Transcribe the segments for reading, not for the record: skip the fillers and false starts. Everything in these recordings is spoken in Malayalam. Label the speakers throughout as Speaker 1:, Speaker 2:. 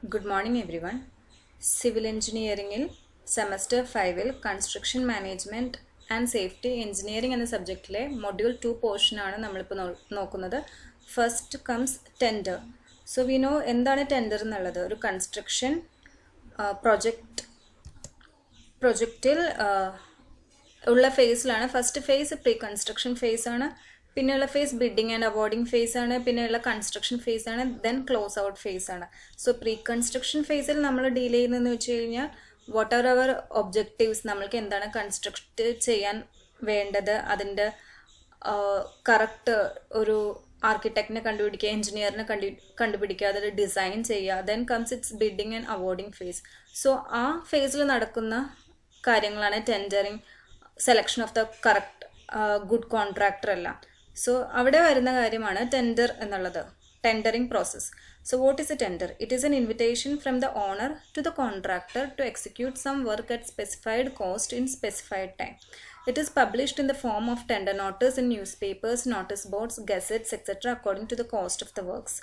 Speaker 1: Good morning everyone. Civil Engineering Semester 5 Construction Management and Safety Engineering എന്ന സബ്ജക്റ്റിലെ Module 2 പോർഷനാണ് നമ്മളിപ്പോൾ നോക്കുന്നത്. First comes tender. So we know എന്താണ് ടെൻഡർ എന്നുള്ളത്. ഒരു കൺസ്ട്രക്ഷൻ പ്രൊജക്റ്റിൽ ഉള്ള ഫേസിലാണ്. First phase pre construction phase ആണ്, പിന്നെയുള്ള phase bidding and awarding phase ആണ്, പിന്നെയുള്ള കൺസ്ട്രക്ഷൻ ഫേസ് ആണ്, ദെൻ ക്ലോസ് ഔട്ട് ഫേസ് ആണ്. സോ പ്രീ കൺസ്ട്രക്ഷൻ ഫേസിൽ നമ്മൾ ഡീൽ ചെയ്യുന്നതെന്ന് വെച്ച് കഴിഞ്ഞാൽ വാട്ട് ആർ അവർ ഒബ്ജക്റ്റീവ്സ്, നമ്മൾക്ക് എന്താണ് കൺസ്ട്രക്ട് ചെയ്യാൻ വേണ്ടത്, അതിൻ്റെ കറക്റ്റ് ഒരു ആർക്കിടെക്റ്റിനെ കണ്ടുപിടിക്കുക, എഞ്ചിനീയറിനെ കണ്ടുപിടിക്കുക, അതിൽ ഡിസൈൻ ചെയ്യുക. Then comes its bidding and awarding phase. So ആ ഫേസിൽ നടക്കുന്ന കാര്യങ്ങളാണ് tendering, selection of the correct good contractor എല്ലാം. സോ അവിടെ വരുന്ന കാര്യമാണ് ടെൻഡർ എന്നുള്ളത്, tendering process. So what is a tender? It is an invitation from the owner to the contractor to execute some work at specified cost in specified time. It is published in the form of tender notice in newspapers, notice boards, gazettes, etc. according to the cost of the works.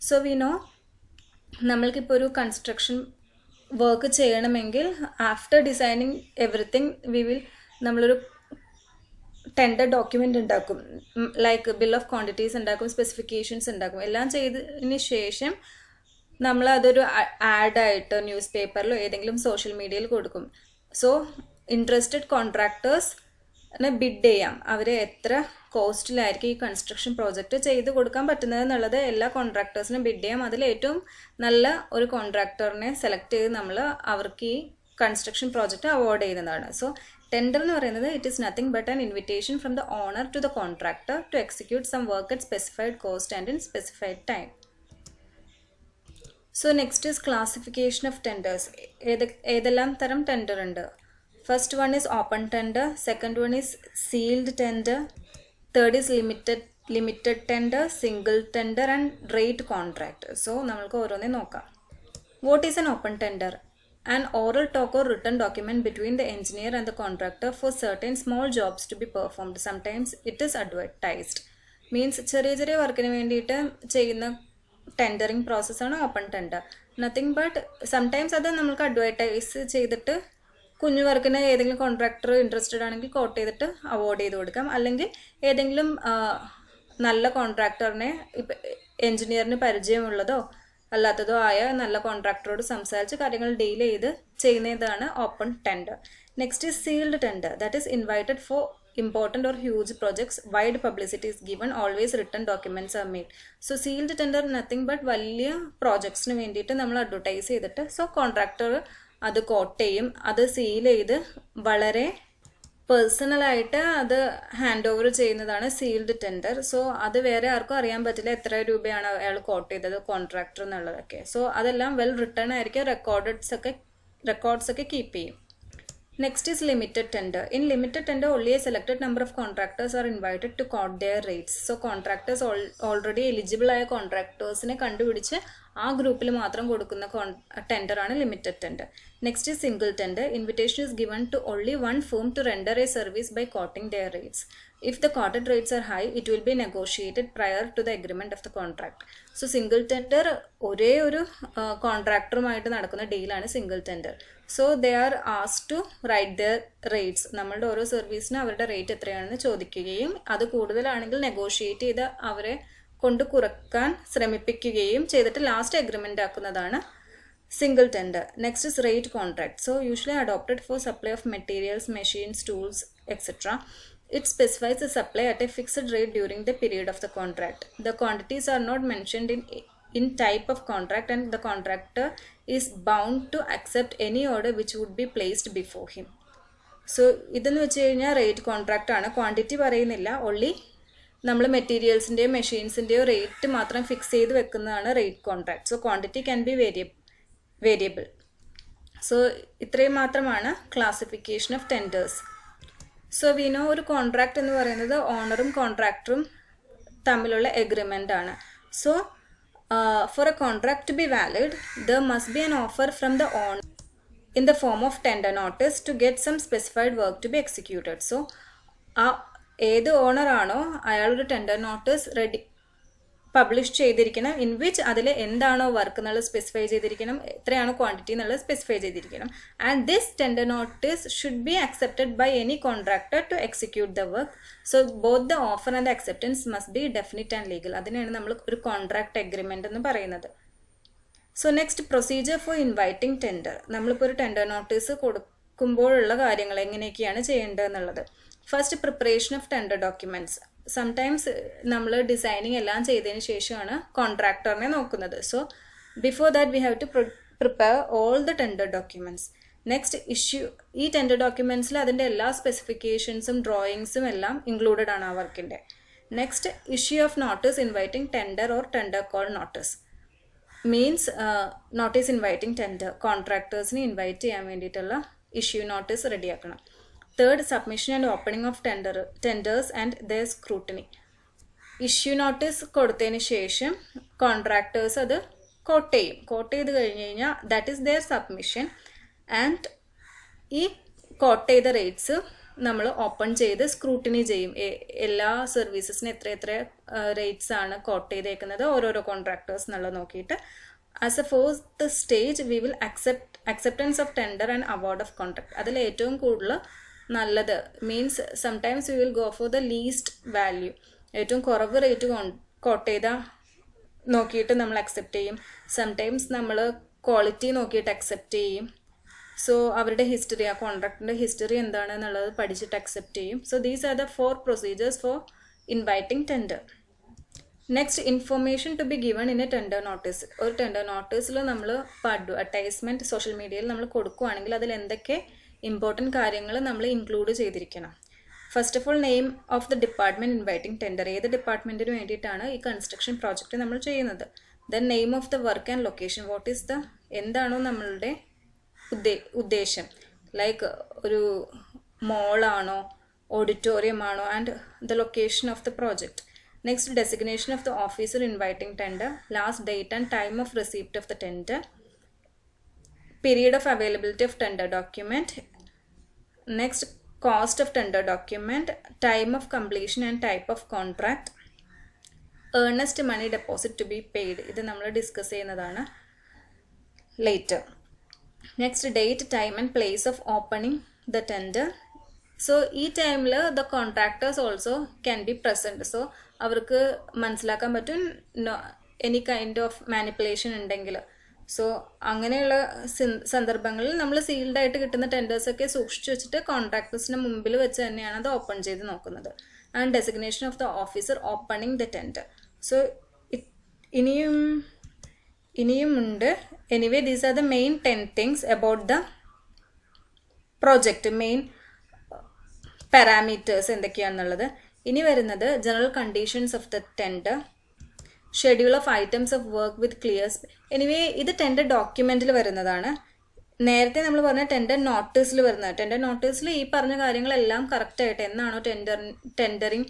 Speaker 1: So we know നമ്മൾക്കിപ്പോൾ ഒരു കൺസ്ട്രക്ഷൻ വർക്ക് ചെയ്യണമെങ്കിൽ ആഫ്റ്റർ ഡിസൈനിങ് എവറിത്തിങ് നമ്മളൊരു ടെൻഡർ ഡോക്യുമെൻ്റ് ഉണ്ടാക്കും, ലൈക്ക് ബിൽ ഓഫ് ക്വാണ്ടിറ്റീസ് ഉണ്ടാക്കും, സ്പെസിഫിക്കേഷൻസ് ഉണ്ടാക്കും. എല്ലാം ചെയ്തതിന് ശേഷം നമ്മൾ അതൊരു ആഡായിട്ട് ന്യൂസ് പേപ്പറിലോ ഏതെങ്കിലും സോഷ്യൽ മീഡിയയിൽ കൊടുക്കും. സോ ഇൻട്രസ്റ്റഡ് കോൺട്രാക്ടേഴ്സിനെ ബിഡ് ചെയ്യാം, അവരെ എത്ര കോസ്റ്റിലായിരിക്കും ഈ കൺസ്ട്രക്ഷൻ പ്രോജക്റ്റ് ചെയ്ത് കൊടുക്കാൻ പറ്റുന്നത് എന്നുള്ളത് എല്ലാ കോൺട്രാക്ടേഴ്സിനും ബിഡ് ചെയ്യാം. അതിൽ ഏറ്റവും നല്ല ഒരു കോൺട്രാക്ടറിനെ സെലക്ട് ചെയ്ത് നമ്മൾ അവർക്ക് ഈ കൺസ്ട്രക്ഷൻ പ്രോജക്റ്റ് അവോർഡ് ചെയ്യുന്നതാണ്. സോ ടെൻഡർ എന്ന് പറയുന്നത് it is nothing but an invitation from the owner to the contractor to execute some work at specified cost and in specified time. So next is classification of tenders. ഏതെല്ലാം തരം ടെൻഡർ ഉണ്ട്? First one is open tender, second one is sealed tender, third is limited tender, single tender and rate contract. So നമ്മൾക്ക് ഓരോന്നേ നോക്കാം. What is N open tender? An oral talk or written document between the engineer and the contractor for certain small jobs to be performed. Sometimes it is advertised. Means ചെറിയ വർക്കിന് വേണ്ടിയിട്ട് ചെയ്യുന്ന ടെൻഡറിങ് പ്രോസസ്സാണ് open tender. Nothing but sometimes അത് നമുക്ക് അഡ്വർടൈസ് ചെയ്തിട്ട് കുഞ്ഞു വർക്കിന് ഏതെങ്കിലും കോൺട്രാക്ടർ ഇൻട്രസ്റ്റഡ് ആണെങ്കിൽ കോട്ട് ചെയ്തിട്ട് അവോർഡ് ചെയ്ത് കൊടുക്കാം. അല്ലെങ്കിൽ ഏതെങ്കിലും നല്ല കോൺട്രാക്ടറിനെ, ഇപ്പം എൻജിനീയറിന് പരിചയമുള്ളതോ അല്ലാത്തതോ ആയ നല്ല കോൺട്രാക്ടറോട് സംസാരിച്ച് കാര്യങ്ങൾ ഡീൽ ചെയ്ത് ചെയ്യുന്നതാണ് open tender. Next is sealed tender. That is invited four important or huge projects. Wide publicity is given. Always written documents are made. So sealed tender nothing but വലിയ പ്രോജക്ട്സിന് വേണ്ടിയിട്ട് നമ്മൾ അഡ്വർടൈസ് ചെയ്തിട്ട് സോ കോൺട്രാക്ടർ അത് കോട്ട് ചെയ്യും, അത് സീൽ ചെയ്ത് വളരെ പേഴ്സണലായിട്ട് അത് ഹാൻഡ് ഓവർ ചെയ്യുന്നതാണ് സീൽഡ് ടെൻഡർ. സോ അത് വേറെ ആർക്കും അറിയാൻ പറ്റില്ല എത്ര രൂപയാണ് അയാൾ കോട്ട് ചെയ്തത് കോൺട്രാക്ടർ എന്നുള്ളതൊക്കെ. സോ അതെല്ലാം വെൽ റിട്ടേൺ ആയിരിക്കും, റെക്കോർഡ്സ് ഒക്കെ കീപ്പ് ചെയ്യും. Next is limited tender. In limited tender, only a selected number of contractors are invited to quote their rates. So contractors already eligible ആയ കോൺട്രാക്ടേഴ്സിനെ കണ്ടുപിടിച്ച് ആ ഗ്രൂപ്പിൽ മാത്രം കൊടുക്കുന്ന ടെൻഡറാണ് limited tender. Next is single tender. Invitation is given to only one firm to render a service by quoting their rates. If the quoted rates are high, it will be negotiated prior to the agreement of the contract. So single tender ഒരേ ഒരു കോൺട്രാക്ടറുമായിട്ട് നടക്കുന്ന ഡീലാണ് single tender. So they are asked to write their rates. നമ്മളുടെ ഓരോ സർവീസിന് അവരുടെ റേറ്റ് എത്രയാണെന്ന് ചോദിക്കുകയും അത് കൂടുതലാണെങ്കിൽ നെഗോഷിയേറ്റ് ചെയ്ത് അവരെ കൊണ്ട് കുറക്കാൻ ശ്രമിപ്പിക്കുകയും ചെയ്തിട്ട് ലാസ്റ്റ് അഗ്രിമെൻ്റ് ആക്കുന്നതാണ് single tender. Next is rate contract. So usually adopted for supply of materials, machines, tools etcetera. It specifies the supply at a fixed rate during the period of the contract. The quantities are not mentioned in type of contract and the contractor is bound to accept any order which would be placed before him. So ഇതെന്ന് വെച്ച് കഴിഞ്ഞാൽ റേറ്റ് കോൺട്രാക്റ്റ് ആണ്. ക്വാണ്ടിറ്റി പറയുന്നില്ല, ഓൺലി നമ്മൾ മെറ്റീരിയൽസിൻ്റെയോ മെഷീൻസിൻ്റെയോ റേറ്റ് മാത്രം ഫിക്സ് ചെയ്ത് വെക്കുന്നതാണ് rate contract. So quantity can be variable. So ഇത്രയും മാത്രമാണ് classification of tenders. So we no ഒരു കോൺട്രാക്ട് എന്ന് പറയുന്നത് ഓണറും കോൺട്രാക്ടറും തമ്മിലുള്ള എഗ്രിമെൻ്റ് ആണ്. So for a contract to be valid, there must be an offer from the owner in the form of tender notice to get some specified work to be executed. So ഏത് ഓണറാണോ അയാളൊരു ടെൻഡർ നോട്ടീസ് പബ്ലിഷ് ചെയ്തിരിക്കണം, ഇൻ വിച്ച് അതിൽ എന്താണോ വർക്ക് എന്നുള്ളത് സ്പെസിഫൈ ചെയ്തിരിക്കണം, എത്രയാണോ ക്വാണ്ടിറ്റി എന്നുള്ളത് സ്പെസിഫൈ ചെയ്തിരിക്കണം. And this tender notice should be accepted by any contractor to execute the work. So both the offer and acceptance must be definite and legal. അതിനാണ് നമ്മൾ ഒരു കോൺട്രാക്ട് എഗ്രിമെന്റ് എന്ന് പറയുന്നത്. So next procedure for inviting tender. നമ്മളിപ്പോൾ ഒരു ടെൻഡർ നോട്ടീസ് കൊടുക്കുമ്പോഴുള്ള കാര്യങ്ങൾ എങ്ങനെയൊക്കെയാണ് ചെയ്യേണ്ടത് എന്നുള്ളത്. First, preparation of tender documents. Sometimes നമ്മൾ ഡിസൈനിങ് എല്ലാം ചെയ്തതിന് ശേഷമാണ് കോൺട്രാക്ടറിനെ നോക്കുന്നത്. So before that we have to prepare all the tender documents. Next, issue. ഈ ടെൻഡർ ഡോക്യുമെന്റ്സിൽ അതിൻ്റെ എല്ലാ സ്പെസിഫിക്കേഷൻസും ഡ്രോയിങ്സും എല്ലാം ഇൻക്ലൂഡഡ് ആണ് ആ വർക്കിൻ്റെ. Next, issue of notice inviting tender or tender call notice. Means notice inviting tender, കോൺട്രാക്ടേഴ്സിനെ ഇൻവൈറ്റ് ചെയ്യാൻ വേണ്ടിയിട്ടുള്ള ഇഷ്യൂ നോട്ടീസ് റെഡിയാക്കണം. Third, submission and opening of tenders and their scrutiny. Issue notice കൊടുത്തതിന് ശേഷം കോൺട്രാക്ടേഴ്സ് അത് കോട്ട് ചെയ്യും. കോട്ട് ചെയ്ത് കഴിഞ്ഞ് കഴിഞ്ഞാൽ that is their submission. And ഈ കോട്ട് ചെയ്ത റേറ്റ്സ് നമ്മൾ ഓപ്പൺ ചെയ്ത് സ്ക്രൂട്ടിനി ചെയ്യും. എല്ലാ സർവീസസിന് എത്ര റേറ്റ്സ് ആണ് കോട്ട് ചെയ്തേക്കുന്നത് ഓരോരോ കോൺട്രാക്ടേഴ്സ് എന്നുള്ളത് നോക്കിയിട്ട്. As A fourth stage we will acceptance of tender and award of contract. അതിൽ ഏറ്റവും കൂടുതൽ നല്ലത് means sometimes we will go for the least value. ഏറ്റവും കുറവ് റേറ്റ് കോട്ട് ചെയ്താൽ നോക്കിയിട്ട് നമ്മൾ അക്സെപ്റ്റ് ചെയ്യും. സംടൈംസ് നമ്മൾ ക്വാളിറ്റി നോക്കിയിട്ട് അക്സെപ്റ്റ് ചെയ്യും. സോ അവരുടെ ഹിസ്റ്ററി, ആ കോൺട്രാക്ടിൻ്റെ ഹിസ്റ്ററി എന്താണെന്നുള്ളത് പഠിച്ചിട്ട് അക്സെപ്റ്റ് ചെയ്യും. So these are the 4 procedures for inviting tender. Next, information to be given in a tender notice. ഒരു ടെൻഡർ നോട്ടീസിൽ നമ്മൾ ഇപ്പോൾ അഡ്വർടൈസ്മെൻറ്റ് സോഷ്യൽ മീഡിയയിൽ നമ്മൾ കൊടുക്കുകയാണെങ്കിൽ അതിൽ എന്തൊക്കെ ഇമ്പോർട്ടൻറ്റ് കാര്യങ്ങൾ നമ്മൾ ഇൻക്ലൂഡ് ചെയ്തിരിക്കണം. First of all, name of the department inviting tender. ഏത് ഡിപ്പാർട്ട്മെൻറ്റിന് വേണ്ടിയിട്ടാണ് ഈ കൺസ്ട്രക്ഷൻ പ്രോജക്റ്റ് നമ്മൾ ചെയ്യുന്നത്. Then name of the work and location. What is the, എന്താണോ നമ്മളുടെ ഉദ്ദേശം. ലൈക്ക് ഒരു മോളാണോ, ഓഡിറ്റോറിയം ആണോ, and the location of the project. Next, designation of the officer inviting tender, last date and time of receipt of the tender, period of availability of tender document. Next, cost of tender document, time of completion and type of contract, earnest money deposit to be paid. ഇത് നമ്മൾ ഡിസ്കസ് ചെയ്യുന്നതാണ് later. Next, date, time and place of opening the tender. So ഈ ടൈമിൽ the contractors also can be present. So അവർക്ക് മനസ്സിലാക്കാൻ പറ്റും any kind of manipulation ഉണ്ടെങ്കിൽ. സോ അങ്ങനെയുള്ള സന്ദർഭങ്ങളിൽ നമ്മൾ സീൽഡായിട്ട് കിട്ടുന്ന ടെൻഡേഴ്സൊക്കെ സൂക്ഷിച്ചു വെച്ചിട്ട് കോൺട്രാക്ടേഴ്സിന് മുമ്പിൽ വെച്ച് തന്നെയാണ് അത് ഓപ്പൺ ചെയ്ത് നോക്കുന്നത്. And designation of the officer opening the tender. So ഇനിയുമുണ്ട്. Anyway these are the main 10 things about the project. Main parameters എന്തൊക്കെയാണെന്നുള്ളത്. ഇനി വരുന്നത് general conditions of the tender, schedule of items of work with clear. Anyway ഇത് ടെൻഡർ ഡോക്യുമെന്റിൽ വരുന്നതാണ്. നേരത്തെ നമ്മൾ പറഞ്ഞ ടെൻഡർ നോട്ടീസിൽ വരുന്നത്. ടെൻഡർ നോട്ടീസിൽ ഈ പറഞ്ഞ കാര്യങ്ങളെല്ലാം കറക്റ്റായിട്ട് എന്നാണോ ടെൻഡറിങ്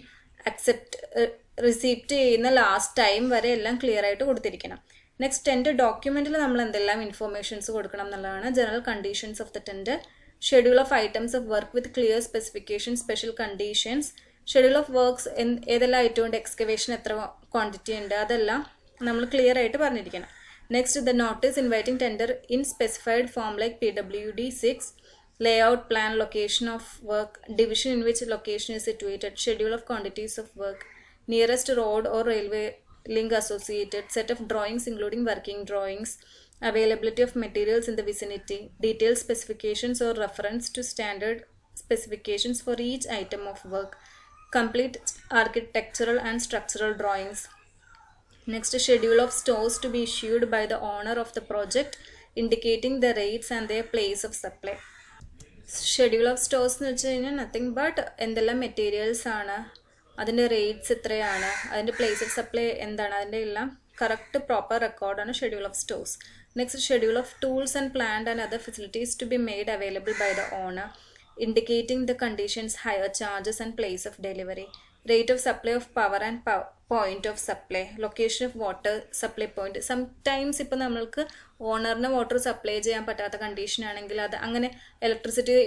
Speaker 1: റിസീപ്റ്റ് ചെയ്യുന്ന ലാസ്റ്റ് ടൈം വരെ എല്ലാം ക്ലിയർ ആയിട്ട് കൊടുത്തിരിക്കണം. നെക്സ്റ്റ്, ടെൻഡർ ഡോക്യുമെന്റിൽ നമ്മൾ എന്തെല്ലാം ഇൻഫോർമേഷൻസ് കൊടുക്കണം എന്നുള്ളതാണ്. General conditions of the tender, schedule of items of work with clear specification, special conditions, schedule of works, ഏതെല്ലാം ഐറ്റം ഉണ്ട്, എക്സ്കവേഷൻ എത്ര ക്വാണ്ടിറ്റി ഉണ്ട്, അതെല്ലാം നമ്മൾ ക്ലിയർ ആയിട്ട് പറഞ്ഞിരിക്കണം. Next, the notice inviting tender in specified form like PWD 6, layout plan, location of work, division in which location is situated, schedule of quantities of work, nearest road or railway link associated, set of drawings including working drawings, availability of materials in the vicinity, detailed specifications or reference to standard specifications for each item of work, complete architectural and structural drawings. Next, schedule of stores to be issued by the owner of the project indicating the rates and their place of supply. Schedule of stores എന്ന് വെച്ച് കഴിഞ്ഞാൽ നത്തിങ് ബട്ട് എന്തെല്ലാം മെറ്റീരിയൽസ് ആണ്, അതിൻ്റെ റേറ്റ്സ് എത്രയാണ്, അതിൻ്റെ പ്ലേസ് ഓഫ് സപ്ലൈ എന്താണ്, അതിൻ്റെ എല്ലാം കറക്റ്റ് പ്രോപ്പർ റെക്കോർഡാണ് schedule of stores. Next, schedule of tools and plant and other facilities to be made available by the owner indicating the conditions, hire charges and place of delivery, rate of supply of power and point of supply, location of water supply point. Sometimes ഇപ്പോൾ നമ്മൾക്ക് ഓണറിന് വാട്ടർ സപ്ലൈ ചെയ്യാൻ പറ്റാത്ത കണ്ടീഷൻ ആണെങ്കിൽ അത് അങ്ങനെ ഇലക്ട്രിസിറ്റി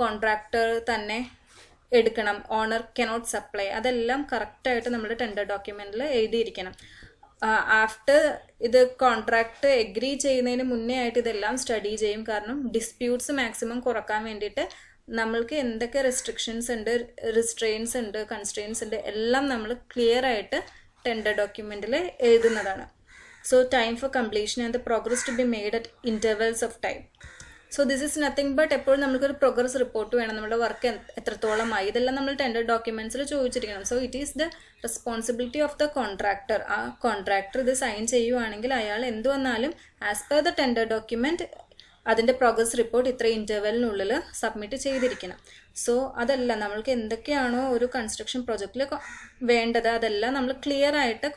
Speaker 1: കോൺട്രാക്ടർ തന്നെ എടുക്കണം, ഓണർ കനോട്ട് സപ്ലൈ. അതെല്ലാം കറക്റ്റായിട്ട് നമ്മുടെ ടെൻഡർ ഡോക്യുമെൻറ്റിൽ എഴുതിയിരിക്കണം. ആഫ്റ്റർ ഇത് കോൺട്രാക്ട് എഗ്രി ചെയ്യുന്നതിന് മുന്നേ ആയിട്ട് ഇതെല്ലാം സ്റ്റഡി ചെയ്യും. കാരണം ഡിസ്പ്യൂട്ട്സ് മാക്സിമം കുറക്കാൻ വേണ്ടിയിട്ട് നമ്മൾക്ക് എന്തൊക്കെ റെസ്ട്രിക്ഷൻസ് ഉണ്ട്, റിസ്ട്രെയിൻസ് ഉണ്ട്, കൺസ്ട്രെയിൻസ് ഉണ്ട്, എല്ലാം നമ്മൾ ക്ലിയർ ആയിട്ട് ടെൻഡർ ഡോക്യുമെൻറ്റിൽ എഴുതുന്നതാണ്. So time for completion and the progress to be made at intervals of time. So this is nothing but എപ്പോഴും നമുക്കൊരു പ്രോഗ്രസ് റിപ്പോർട്ട് വേണം, നമ്മുടെ വർക്ക് എത്രത്തോളമായി, ഇതെല്ലാം നമ്മൾ ടെൻഡർ ഡോക്യുമെൻറ്റ്സിൽ ചോദിച്ചിരിക്കണം. So it is the responsibility of the contractor. ആ കോൺട്രാക്ടർ ഇത് സൈൻ ചെയ്യുവാണെങ്കിൽ അയാൾ എന്ത് വന്നാലും as per the tender document അതിൻ്റെ പ്രോഗ്രസ് റിപ്പോർട്ട് ഇത്ര ഇൻ്റർവെലിനുള്ളിൽ സബ്മിറ്റ് ചെയ്തിരിക്കണം. സോ അതല്ല, നമ്മൾക്ക് എന്തൊക്കെയാണോ ഒരു കൺസ്ട്രക്ഷൻ പ്രൊജക്റ്റിൽ വേണ്ടത് അതെല്ലാം നമ്മൾ ക്ലിയർ ആയിട്ട്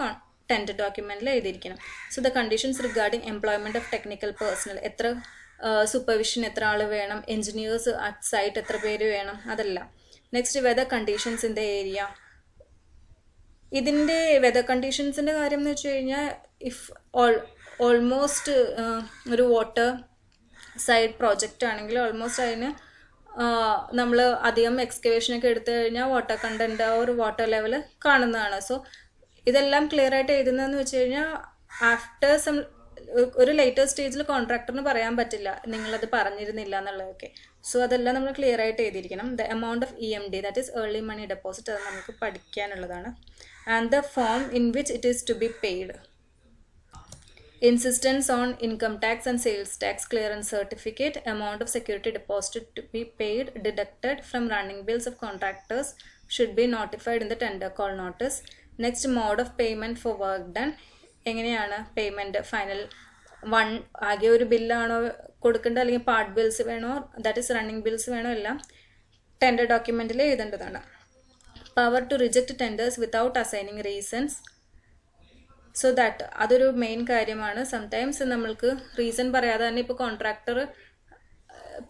Speaker 1: ടെൻഡർ ഡോക്യുമെൻറ്റിൽ എഴുതിയിരിക്കണം. So the conditions regarding employment of technical personnel, എത്ര സൂപ്പർവിഷൻ എത്ര ആൾ വേണം, എൻജിനീയേഴ്സ് അറ്റ് സൈറ്റ് എത്ര പേര് വേണം, അതെല്ലാം. Next weather conditions in the area. ഇതിൻ്റെ വെതർ കണ്ടീഷൻസിൻ്റെ കാര്യം എന്ന് വെച്ച് കഴിഞ്ഞാൽ ഇഫ് ഓൾമോസ്റ്റ് ഒരു വാട്ടർ സൈഡ് പ്രോജക്റ്റ് ആണെങ്കിൽ ഓൾമോസ്റ്റ് അതിന് നമ്മൾ അധികം എക്സ്കവേഷനൊക്കെ എടുത്തു കഴിഞ്ഞാൽ വാട്ടർ കണ്ടൻറ്റ് ഒരു വാട്ടർ ലെവൽ കാണുന്നതാണ്. സോ ഇതെല്ലാം ക്ലിയർ ആയിട്ട് എഴുതുന്നതെന്ന് വെച്ച് കഴിഞ്ഞാൽ ആഫ്റ്റർ സം ഒരു ലേറ്റർ സ്റ്റേജിൽ കോൺട്രാക്ടറിന് പറയാൻ പറ്റില്ല നിങ്ങളത് പറഞ്ഞിരുന്നില്ല എന്നുള്ളതൊക്കെ. സോ അതെല്ലാം നമ്മൾ ക്ലിയർ ആയിട്ട് എഴുതിയിരിക്കണം. The amount of EMD, that is early money deposit, അത് നമുക്ക് പഠിക്കാനുള്ളതാണ്. And the form in which it is to be paid. Insistence on income tax and sales tax clearance certificate, amount of security deposit to be paid deducted from running bills of contractors should be notified in the tender call notice. Next, mode of payment for work done. എങ്ങനെയാണ് പേയ്മെൻറ്റ് ഫൈനൽ ആകെ ഒരു ബില്ലാണോ കൊടുക്കേണ്ടത് അല്ലെങ്കിൽ പാർട്ട് ബിൽസ് വേണോ, ദാറ്റ് ഈസ് റണ്ണിങ് ബിൽസ് വേണോ, എല്ലാം ടെൻഡർ ഡോക്യുമെൻറ്റിൽ എഴുതേണ്ടതാണ്. Power to reject tenders without assigning reasons. So that അതൊരു മെയിൻ കാര്യമാണ്. സംടൈംസ് നമ്മൾക്ക് റീസൺ പറയാതെ തന്നെ ഇപ്പോൾ കോൺട്രാക്ടർ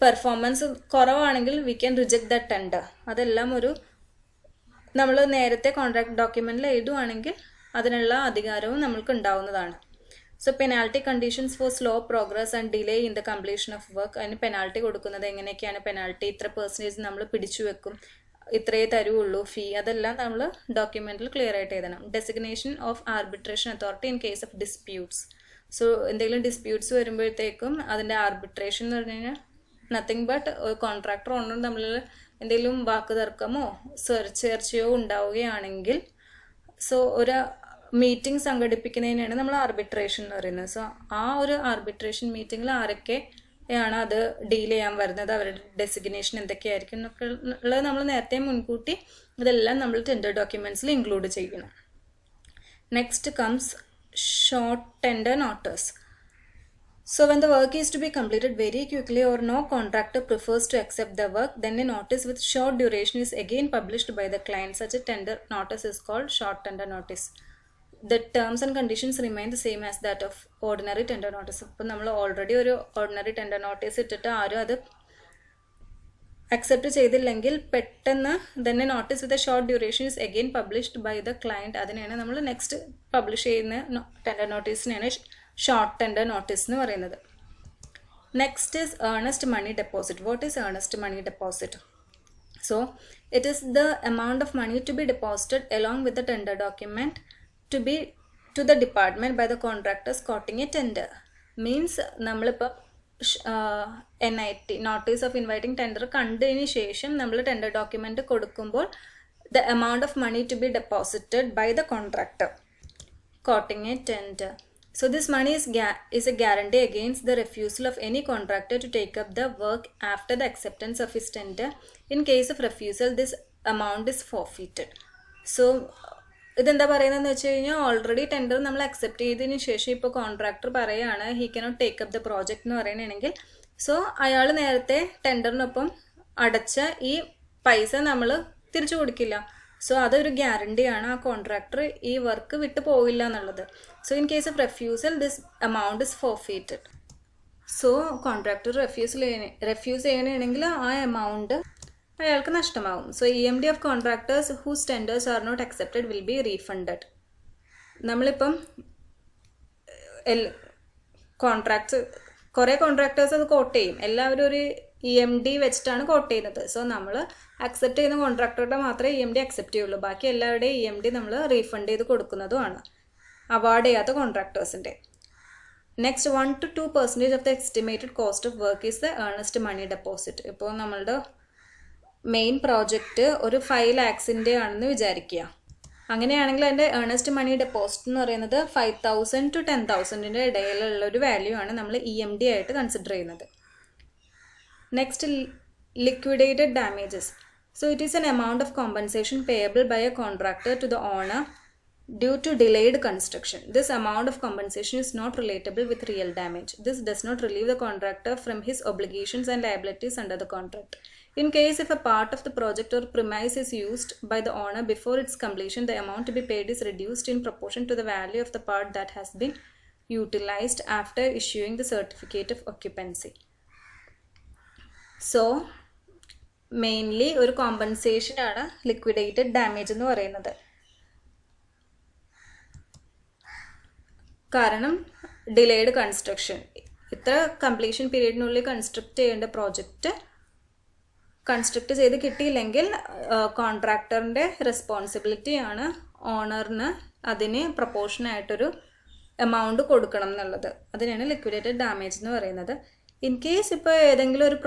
Speaker 1: പെർഫോമൻസ് കുറവാണെങ്കിൽ we can reject the tender. അതെല്ലാം ഒരു നമ്മൾ നേരത്തെ കോൺട്രാക്ട് ഡോക്യുമെൻറ്റിൽ എഴുതുവാണെങ്കിൽ അതിനുള്ള അധികാരവും നമ്മൾക്ക് ഉണ്ടാവുന്നതാണ്. So penalty conditions for slow progress and delay in the completion of work. അതിന് പെനാൽറ്റി കൊടുക്കുന്നത് എങ്ങനെയൊക്കെയാണ്, പെനാൽറ്റി ഇത്ര പെർസെൻറ്റേജ് നമ്മൾ പിടിച്ചു വെക്കും, ഇത്രയേ തരുള്ളൂ ഫീ, അതെല്ലാം നമ്മൾ ഡോക്യുമെൻറ്റിൽ ക്ലിയർ ആയിട്ട് എഴുതണം. Designation of arbitration authority in case of disputes. So എന്തെങ്കിലും ഡിസ്പ്യൂട്ട്സ് വരുമ്പോഴത്തേക്കും അതിൻ്റെ ആർബിട്രേഷൻ എന്ന് പറഞ്ഞു കഴിഞ്ഞാൽ നത്തിങ് ബട്ട് കോൺട്രാക്ടർ ഓണറും തമ്മിൽ എന്തെങ്കിലും വാക്ക് തർക്കമോ ചർച്ചയോ ഉണ്ടാവുകയാണെങ്കിൽ സോ ഒരു മീറ്റിംഗ് സംഘടിപ്പിക്കുന്നതിനാണ് നമ്മൾ ആർബിട്രേഷൻ എന്ന് പറയുന്നത്. സോ ആ ഒരു ആർബിട്രേഷൻ മീറ്റിങ്ങിൽ ആരൊക്കെയാണ് അത് ഡീൽ ചെയ്യാൻ വരുന്നത്, അവരുടെ ഡെസിഗ്നേഷൻ എന്തൊക്കെയായിരിക്കും എന്നൊക്കെ ഉള്ളത് നമ്മൾ നേരത്തെ മുൻകൂട്ടി ഇതെല്ലാം നമ്മൾ ടെൻഡർ ഡോക്യുമെൻറ്റ്സിൽ ഇൻക്ലൂഡ് ചെയ്യണം. Next comes short tender notice. So when the work is to be completed very quickly or no contractor prefers to accept the work, then a notice with short duration is again published by the client. Such a tender notice is called short tender notice. The terms and conditions remain the same as that of ordinary tender notice. ഇപ്പോൾ നമ്മൾ ഓൾറെഡി ഒരു ഓർഡിനറി ടെൻഡർ നോട്ടീസ് ഇട്ടിട്ട് ആരും അത് അക്സെപ്റ്റ് ചെയ്തില്ലെങ്കിൽ പെട്ടെന്ന് തന്നെ notice with a short duration is again published by the client. അതിനെയാണ് നമ്മൾ നെക്സ്റ്റ് പബ്ലിഷ് ചെയ്യുന്ന ടെൻഡർ നോട്ടീസിനെയാണ് ഷോർട്ട് ടെൻഡർ നോട്ടീസ് എന്ന് പറയുന്നത്. Next is earnest money deposit. What is earnest money deposit? So it is the amount of money to be deposited along with the tender document to the department by the contractors quoting a tender. Means നമ്മളിപ്പോൾ NIT notice of inviting tender കണ്ടതിന് ശേഷം നമ്മൾ ടെൻഡർ ഡോക്യുമെൻറ്റ് കൊടുക്കുമ്പോൾ the amount of money to be deposited by the contractor quoting a tender. So this money is a guarantee against the refusal of any contractor to take up the work after the acceptance of his tender. In case of refusal, this amount is forfeited. So ഇതെന്താ പറയുന്നതെന്ന് വെച്ച് കഴിഞ്ഞാൽ ഓൾറെഡി ടെൻഡർ നമ്മൾ അക്സെപ്റ്റ് ചെയ്തതിന് ശേഷം ഇപ്പോൾ കോൺട്രാക്ടർ പറയുകയാണ് he cannot take up the project എന്ന് പറയുകയാണെങ്കിൽ സോ അയാൾ നേരത്തെ ടെൻഡറിനൊപ്പം അടച്ച ഈ പൈസ നമ്മൾ തിരിച്ചു കൊടുക്കില്ല. സോ അതൊരു ഗ്യാരണ്ടിയാണ് ആ കോൺട്രാക്ടർ ഈ വർക്ക് വിട്ടു പോവില്ല എന്നുള്ളത്. So in case of refusal this amount is forfeited. So contractor refuse ചെയ്യണമെങ്കിൽ ആ എമൗണ്ട് അയാൾക്ക് നഷ്ടമാകും. So EMD of contractors whose tenders are not accepted will be refunded. നമ്മളിപ്പം കോൺട്രാക്ട്സ് കുറേ കോൺട്രാക്ടേഴ്സ് അത് കോട്ട് ചെയ്യും, എല്ലാവരും ഒരു EMD വെച്ചിട്ടാണ് കോട്ട് ചെയ്യുന്നത്. സോ നമ്മൾ അക്സെപ്റ്റ് ചെയ്യുന്ന കോൺട്രാക്ടറുടെ മാത്രമേ EMD അക്സെപ്റ്റ് ചെയ്യുള്ളൂ, ബാക്കി എല്ലാവരുടെയും EMD നമ്മൾ റീഫണ്ട് ചെയ്ത് കൊടുക്കുന്നതുമാണ്. അവാർഡ് ചെയ്യാത്ത കോൺട്രാക്ടേഴ്സിൻ്റെ. Next 1 to 2% of the estimated cost of work is the earnest money deposit. ഇപ്പോൾ നമ്മളുടെ മെയിൻ പ്രോജക്റ്റ് ഒരു 5 lakhs ആണെന്ന് വിചാരിക്കുക. അങ്ങനെയാണെങ്കിൽ അതിൻ്റെ ഏർണസ്റ്റ് മണി ഡെപ്പോസിറ്റ് എന്ന് പറയുന്നത് 5,000 to 10,000 ഇടയിലുള്ള ഒരു വാല്യൂ ആണ് നമ്മൾ EMD ആയിട്ട് കൺസിഡർ ചെയ്യുന്നത്. Next liquidated damages. So it is an amount of compensation payable by a contractor to the owner due to delayed construction. This amount of compensation is not relatable with real damage. This does not relieve the contractor from his obligations and liabilities under the contract. In case if a part of the project or premise is used by the owner before its completion, the amount to be paid is reduced in proportion to the value of the part that has been utilized after issuing the certificate of occupancy. So mainly ഒരു കോമ്പൻസേഷനാണ് ലിക്വിഡേറ്റഡ് ഡാമേജ് എന്ന് പറയുന്നത്. കാരണം ഡിലേഡ് കൺസ്ട്രക്ഷൻ, ഇത്ര കംപ്ലീഷൻ പീരീഡിനുള്ളിൽ കൺസ്ട്രക്ട് ചെയ്യേണ്ട പ്രോജക്റ്റ് കൺസ്ട്രക്ട് ചെയ്ത് കിട്ടിയില്ലെങ്കിൽ കോൺട്രാക്ടറിൻ്റെ റെസ്പോൺസിബിലിറ്റിയാണ് ഓണറിന് അതിന് പ്രൊപ്പോർഷനായിട്ടൊരു എമൗണ്ട് കൊടുക്കണം എന്നുള്ളത്. അതിനാണ് ലിക്വിഡേറ്റഡ് ഡാമേജ് എന്ന് പറയുന്നത്. ഇൻ കേസ് ഇപ്പോൾ ഏതെങ്കിലും ഒരു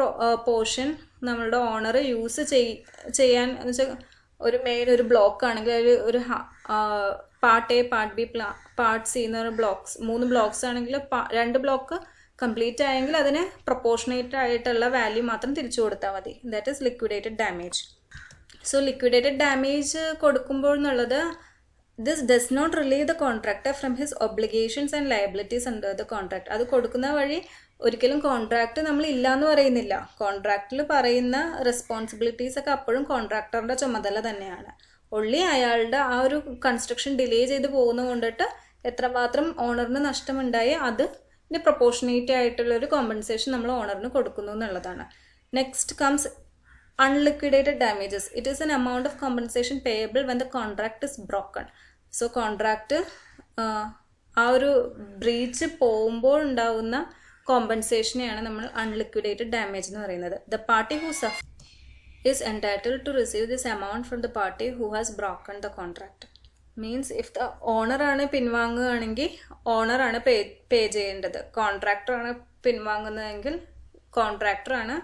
Speaker 1: പോർഷൻ നമ്മളുടെ ഓണർ യൂസ് ചെയ്യാൻ എന്ന് വെച്ചാൽ ഒരു മെയിൻ ഒരു ബ്ലോക്ക് ആണെങ്കിൽ ഒരു part A part B part C എന്ന് പറയുന്ന ബ്ലോക്സ് 3 ബ്ലോക്സ് ആണെങ്കിൽ 2 ബ്ലോക്ക് കംപ്ലീറ്റ് ആയെങ്കിൽ അതിന് പ്രൊപ്പോർഷനേറ്റ് ആയിട്ടുള്ള വാല്യൂ മാത്രം തിരിച്ചു കൊടുത്താൽ മതി. That is liquidated damage. So liquidated damage കൊടുക്കുമ്പോൾ എന്നുള്ളത് this does not relieve the contractor from his obligations and liabilities under the contract. അത് കൊടുക്കുന്ന വഴി ഒരിക്കലും കോൺട്രാക്ട് നമ്മൾ ഇല്ല എന്ന് പറയുന്നില്ല. കോൺട്രാക്റ്റിൽ പറയുന്ന റെസ്പോൺസിബിലിറ്റീസ് ഒക്കെ അപ്പോഴും കോൺട്രാക്ടറുടെ ചുമതല തന്നെയാണ്. ഒള്ളി അയാളുടെ ആ ഒരു കൺസ്ട്രക്ഷൻ ഡിലേ ചെയ്ത് പോകുന്നത് കൊണ്ടിട്ട് എത്രമാത്രം ഓണറിന് നഷ്ടമുണ്ടായി അതിന് പ്രൊപ്പോർഷനേറ്റ് ആയിട്ടുള്ളൊരു കോമ്പൻസേഷൻ നമ്മൾ ഓണറിന് കൊടുക്കുന്നു എന്നുള്ളതാണ്. Next comes unliquidated damages. It is an amount of compensation payable when the contract is broken. So contract ആ ഒരു ബ്രീച്ച് പോകുമ്പോൾ ഉണ്ടാവുന്ന കോമ്പൻസേഷനെയാണ് നമ്മൾ അൺലിക്വിഡേറ്റഡ് ഡാമേജ് എന്ന് പറയുന്നത്. The party who suffer is entitled to receive this amount from the party who has broken the contract. Means if the ഓണറാണ് പിൻവാങ്ങുകയാണെങ്കിൽ ഓണറാണ് പേ ചെയ്യേണ്ടത്. കോൺട്രാക്ടറാണ് പിൻവാങ്ങുന്നതെങ്കിൽ കോൺട്രാക്ടറാണ്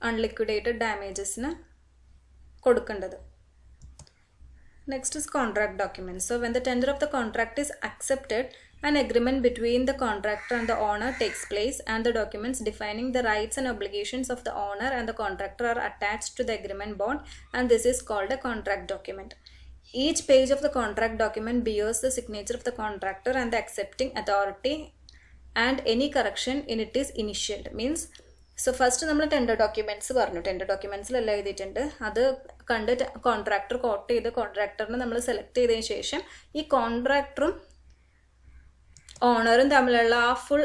Speaker 1: അൺലിക്വിഡേറ്റഡ് ഡാമേജസിന് കൊടുക്കേണ്ടത്. Next is contract documents. So when the tender of the contract is accepted, an agreement between the contractor and the owner takes place, and the documents defining the rights and obligations of the owner and the contractor are attached to the agreement bond, and this is called a contract document. Each page of the contract document bears the signature of the contractor and the accepting authority, and any correction in it is initialed. Means so first നമ്മൾ ടെൻഡർ ഡോക്യുമെൻറ്റ്സ് പറഞ്ഞു. ടെൻഡർ ഡോക്യുമെൻറ്റ്സിലെല്ലാം എഴുതിയിട്ടുണ്ട്. അത് കണ്ട് കോൺട്രാക്ടർ കോട്ട് ചെയ്ത് കോൺട്രാക്ടറിനെ നമ്മൾ സെലക്ട് ചെയ്തതിന് ശേഷം ഈ കോൺട്രാക്ടറും ഓണറും തമ്മിലുള്ള ആ ഫുൾ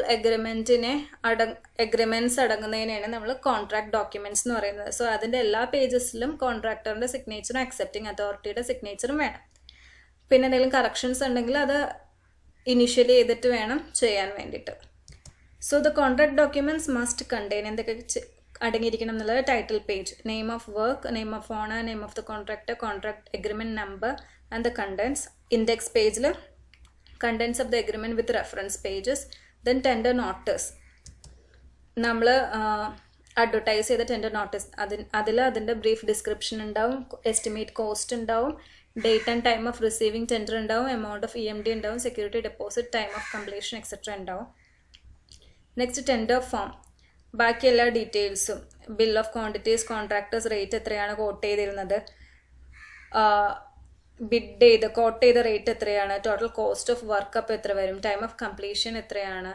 Speaker 1: എഗ്രിമെൻറ്റ്സ് അടങ്ങുന്നതിനാണ് നമ്മൾ കോൺട്രാക്ട് ഡോക്യുമെൻറ്റ്സ് എന്ന് പറയുന്നത്. സോ അതിൻ്റെ എല്ലാ പേജസിലും കോൺട്രാക്ടറിൻ്റെ സിഗ്നേച്ചറും അക്സെപ്റ്റിംഗ് അതോറിറ്റിയുടെ സിഗ്നേച്ചറും വേണം. പിന്നെ എന്തെങ്കിലും കറക്ഷൻസ് ഉണ്ടെങ്കിൽ അത് ഇനിഷ്യലി ചെയ്തിട്ട് വേണം ചെയ്യാൻ വേണ്ടിയിട്ട്. So the contract documents must contain എന്തൊക്കെ അടങ്ങിയിരിക്കണം എന്നുള്ളത് title page, name of work, name of owner, name of the contractor, contract agreement number and the contents. Index പേജിൽ contents of the agreement with reference pages. Then tender notice, നമ്മൾ അഡ്വർടൈസ് ചെയ്ത ടെൻഡർ നോട്ടീസ്, അതിൻ്റെ ബ്രീഫ് ഡിസ്ക്രിപ്ഷൻ ഉണ്ടാവും, എസ്റ്റിമേറ്റ് കോസ്റ്റ് ഉണ്ടാവും, date and time of receiving tender ഉണ്ടാവും, എമൗണ്ട് ഓഫ് EMD ഉണ്ടാവും, security deposit, time of completion etcetera ഉണ്ടാവും. നെക്സ്റ്റ് ടെൻഡർ ഫോം, ബാക്കി എല്ലാ ഡീറ്റെയിൽസും, bill of quantities, contractors rate എത്രയാണ് കോട്ട് ചെയ്തിരുന്നത്, ബിഡ് ചെയ്ത് കോട്ട് ചെയ്ത റേറ്റ് എത്രയാണ്, ടോട്ടൽ കോസ്റ്റ് ഓഫ് വർക്ക് അപ്പോൾ എത്ര വരും, ടൈം ഓഫ് കംപ്ലീഷൻ എത്രയാണ്,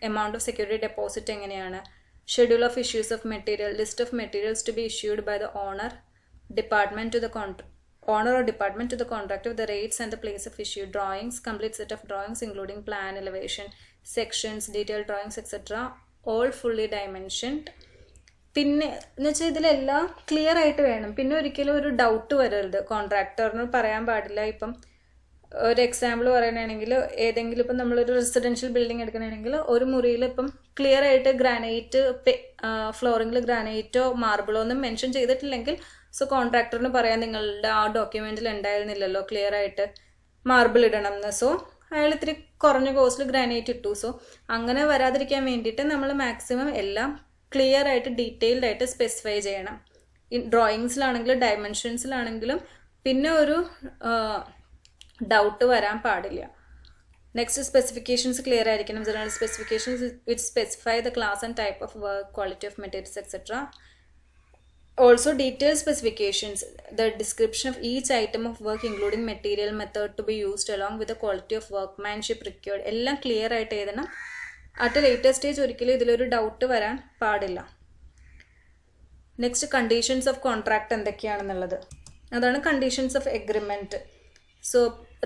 Speaker 1: എമൗണ്ട് ഓഫ് സെക്യൂരിറ്റി ഡെപ്പോസിറ്റ് എങ്ങനെയാണ്, schedule of issues of material, list of materials to be issued by the owner, department to the owner or department to the contractor with the rates and the place of issue, drawings, complete set of drawings including plan, elevation, sections, detailed drawings, etc. all fully dimensioned. പിന്നെ എന്ന് വെച്ചാൽ ഇതിലെല്ലാം ക്ലിയർ ആയിട്ട് വേണം. പിന്നെ ഒരിക്കലും ഒരു ഡൗട്ട് വരരുത്. കോൺട്രാക്ടറിന് പറയാൻ പാടില്ല. ഇപ്പം ഒരു എക്സാമ്പിൾ പറയുകയാണെങ്കിൽ ഏതെങ്കിലും ഇപ്പം നമ്മളൊരു റെസിഡൻഷ്യൽ ബിൽഡിംഗ് എടുക്കണമെങ്കിൽ ഒരു മുറിയിൽ ഇപ്പം ക്ലിയർ ആയിട്ട് ഗ്രാനൈറ്റ് ഫ്ലോറിങ്ങിൽ ഗ്രാനൈറ്റോ മാർബിളോ ഒന്നും മെൻഷൻ ചെയ്തിട്ടില്ലെങ്കിൽ സോ കോൺട്രാക്ടറിന് പറയാൻ നിങ്ങളുടെ ആ ഡോക്യുമെൻറ്റിൽ ഉണ്ടായിരുന്നില്ലല്ലോ ക്ലിയർ ആയിട്ട് മാർബിൾ ഇടണം എന്ന്. സോ അയാൾ ഇത്തിരി കുറഞ്ഞ കോസ്റ്റിൽ ഗ്രാനൈറ്റ് ഇട്ടു. സോ അങ്ങനെ വരാതിരിക്കാൻ വേണ്ടിയിട്ട് നമ്മൾ മാക്സിമം എല്ലാം ക്ലിയർ ആയിട്ട് ഡീറ്റെയിൽഡ് ആയിട്ട് സ്പെസിഫൈ ചെയ്യണം. ഡ്രോയിങ്സിലാണെങ്കിലും ഡയമെൻഷൻസിലാണെങ്കിലും പിന്നെ ഒരു ഡൗട്ട് വരാൻ പാടില്ല. നെക്സ്റ്റ് സ്പെസിഫിക്കേഷൻസ് ക്ലിയർ ആയിരിക്കണം. General specifications which specify the class and type of work, quality of materials etcetera. Also detailed specifications, the description of each item of work including material, method to be used along with the quality of workmanship required, എല്ലാം ക്ലിയർ ആയിട്ട് എഴുതണം. അറ്റ് ലേറ്റർ സ്റ്റേജ് ഒരിക്കലും ഇതിലൊരു ഡൗട്ട് വരാൻ പാടില്ല. നെക്സ്റ്റ് കണ്ടീഷൻസ് ഓഫ് കോൺട്രാക്ട് എന്തൊക്കെയാണെന്നുള്ളത്, അതാണ് conditions of agreement. So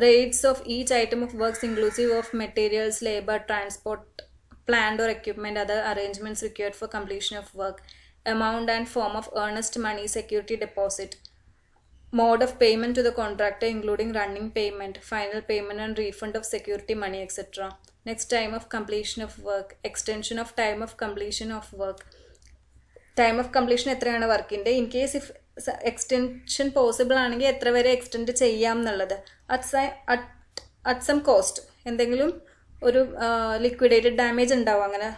Speaker 1: rates of each item of works inclusive of materials, labour, transport, planned or equipment, other arrangements required for completion of work, amount and form of earnest money, security deposit, mode of payment to the contractor including running payment, final payment and refund of security money, etc. Next, time of completion of work, extension of time of completion of work. Time of completion എത്രയാണ് വർക്കിൻ്റെ, in case if extension possible ആണെങ്കിൽ എത്ര വരെ എക്സ്റ്റെൻഡ് ചെയ്യാം എന്നുള്ളത്, അറ്റ് സം കോസ്റ്റ്. എന്തെങ്കിലും ഒരു ലിക്വിഡേറ്റഡ് ഡാമേജ് ഉണ്ടാവും അങ്ങനെ